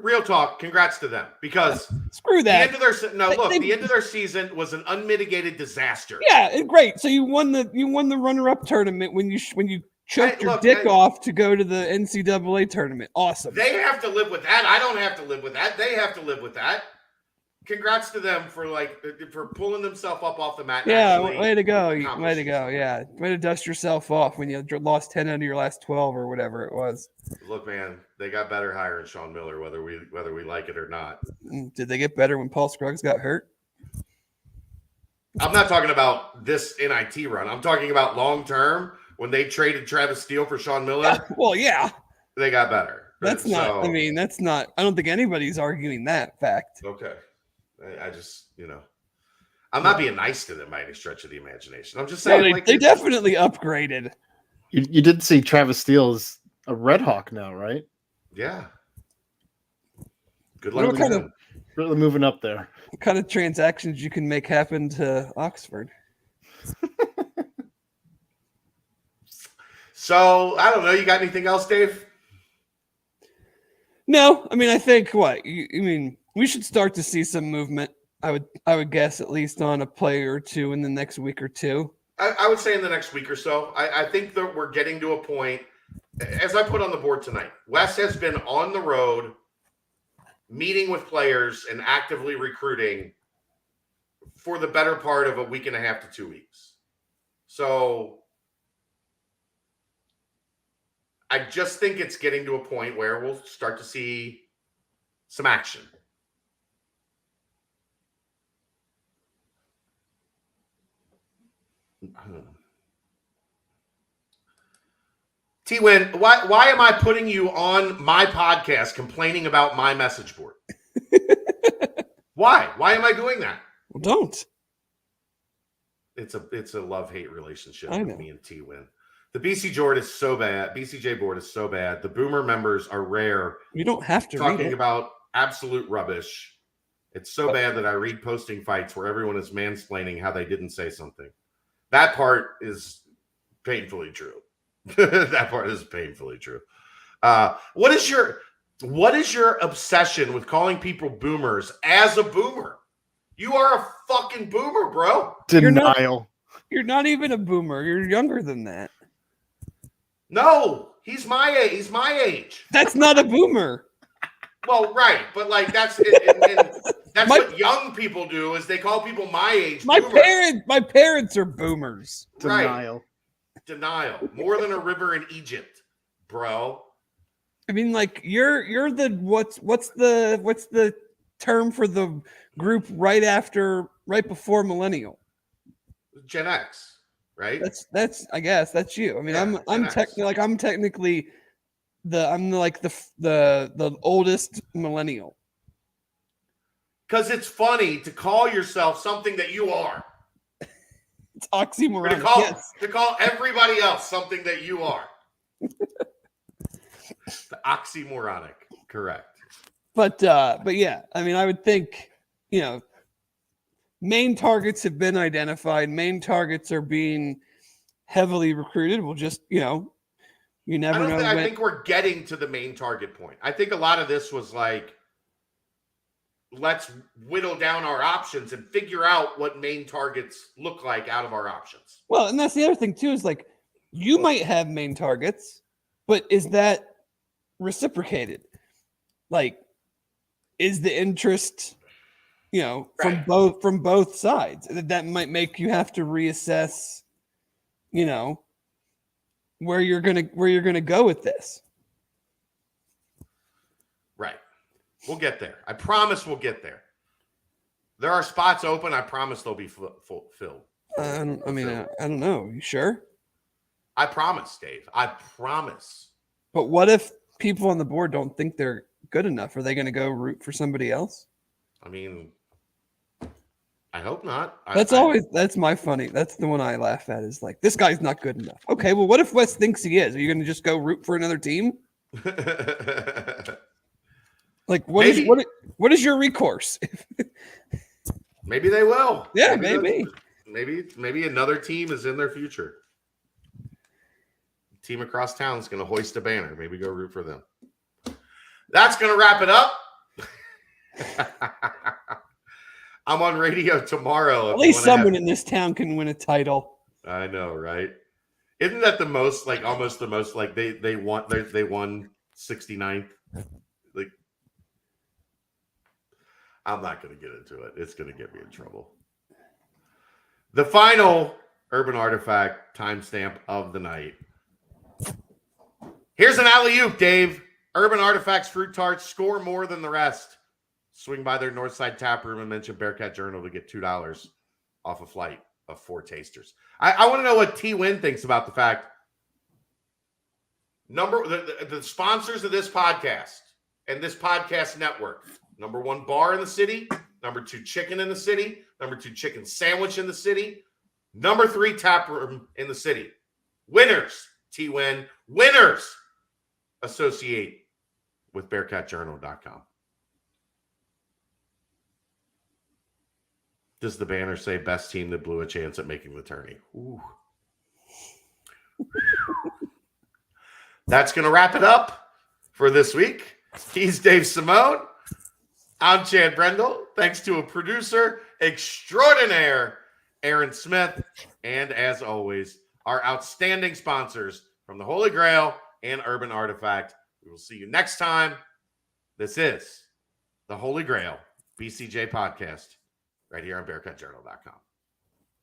real talk. Congrats to them because screw that. The end of their season was an unmitigated disaster. Yeah, great. So you won the runner-up tournament when you choked your dick off to go to the NCAA tournament. Awesome. They have to live with that. I don't have to live with that. They have to live with that. Congrats to them for pulling themselves up off the mat. Yeah, way to go. Way to go. Yeah. Way to dust yourself off when you lost 10 out of your last 12 or whatever it was. Look, man, they got better hiring Sean Miller, whether we like it or not. Did they get better when Paul Scruggs got hurt? I'm not talking about this NIT run. I'm talking about long term when they traded Travis Steele for Sean Miller. Well, yeah. They got better. That's not I don't think anybody's arguing that fact. Okay. I just, I'm not being nice to them by any stretch of the imagination. I'm just No, saying, they definitely upgraded. You did see Travis Steele is a Red Hawk now, right? Yeah. Good What luck to kind him. Really moving up there. What kind of transactions you can make happen to Oxford? So I don't know. You got anything else, Dave? No, I mean I think what I mean we should start to see some movement. I would guess at least on a player or two in the next week or two. I would say in the next week or so. I think that we're getting to a point, as I put on the board tonight, Wes has been on the road meeting with players and actively recruiting for the better part of a week and a half to 2 weeks. So I just think it's getting to a point where we'll start to see some action. T-Win, why am I putting you on my podcast complaining about my message board? Why? Why am I doing that? Well, don't. It's a love-hate relationship I with know. me and T-Win. The BCJ board is so bad. BCJ board is so bad. The Boomer members are rare. You don't have to read Talking it. about absolute rubbish. It's so bad that I read posting fights where everyone is mansplaining how they didn't say something. That part is painfully true. That part is painfully true. What is your obsession with calling people boomers as a boomer? You are a fucking boomer, bro. Denial. You're not even a boomer. You're younger than that. No, he's my age. He's my age. That's not a boomer. Well, right, but like that's what young people do is they call people my age. My boomers. parents are boomers. Denial. Right. Denial. More than a river in Egypt, bro. I mean, like you're the what's the term for the group right before millennial? Gen X, right? That's I guess that's you. I mean, Yeah, I'm technically the oldest millennial. Because it's funny to call yourself something that you are. It's oxymoronic. To call everybody else something that you are. The oxymoronic, correct. But yeah, I mean, I would think, main targets have been identified. Main targets are being heavily recruited. We'll just, you never know. I think we're getting to the main target point. I think a lot of this was like, let's whittle down our options and figure out what main targets look like out of our options. Well, and that's the other thing too, is like you might have main targets, but is that reciprocated? Like, is the interest, from both sides? That might make you have to reassess, where you're gonna go with this. Right. We'll get there. I promise we'll get there. There are spots open. I promise they'll be filled. I don't know. You sure? I promise, Dave. I promise. But what if people on the board don't think they're good enough? Are they going to go root for somebody else? I mean, I hope not. That's my funny. That's the one I laugh at is like, this guy's not good enough. Okay, well, what if Wes thinks he is? Are you going to just go root for another team? Like, what is your recourse? Maybe they will. Yeah, maybe. Maybe another team is in their future. Team across town is going to hoist a banner. Maybe go root for them. That's going to wrap it up. I'm on radio tomorrow. At least someone in this town can win a title. I know, right? Isn't that the most, like, almost the most, like, they won 69th? Like, I'm not going to get into it. It's going to get me in trouble. The final Urban Artifact timestamp of the night. Here's an alley-oop, Dave. Urban Artifacts Fruit Tarts score more than the rest. Swing by their Northside Tap Room and mention Bearcat Journal to get $2 off a flight of 4 tasters. I want to know what T-Win thinks about the fact the sponsors of this podcast and this podcast network. Number 1 bar in the city. Number 2 chicken in the city. Number 2 chicken sandwich in the city. Number 3 tap room in the city. Winners, T-Win. Winners associate with BearcatJournal.com. Does the banner say best team that blew a chance at making the tourney? Ooh. That's going to wrap it up for this week. He's Dave Simone. I'm Chad Brendel. Thanks to a producer extraordinaire, Aaron Smith. And as always, our outstanding sponsors from the Holy Grail and Urban Artifact. We will see you next time. This is the Holy Grail BCJ podcast right here on BearcatJournal.com.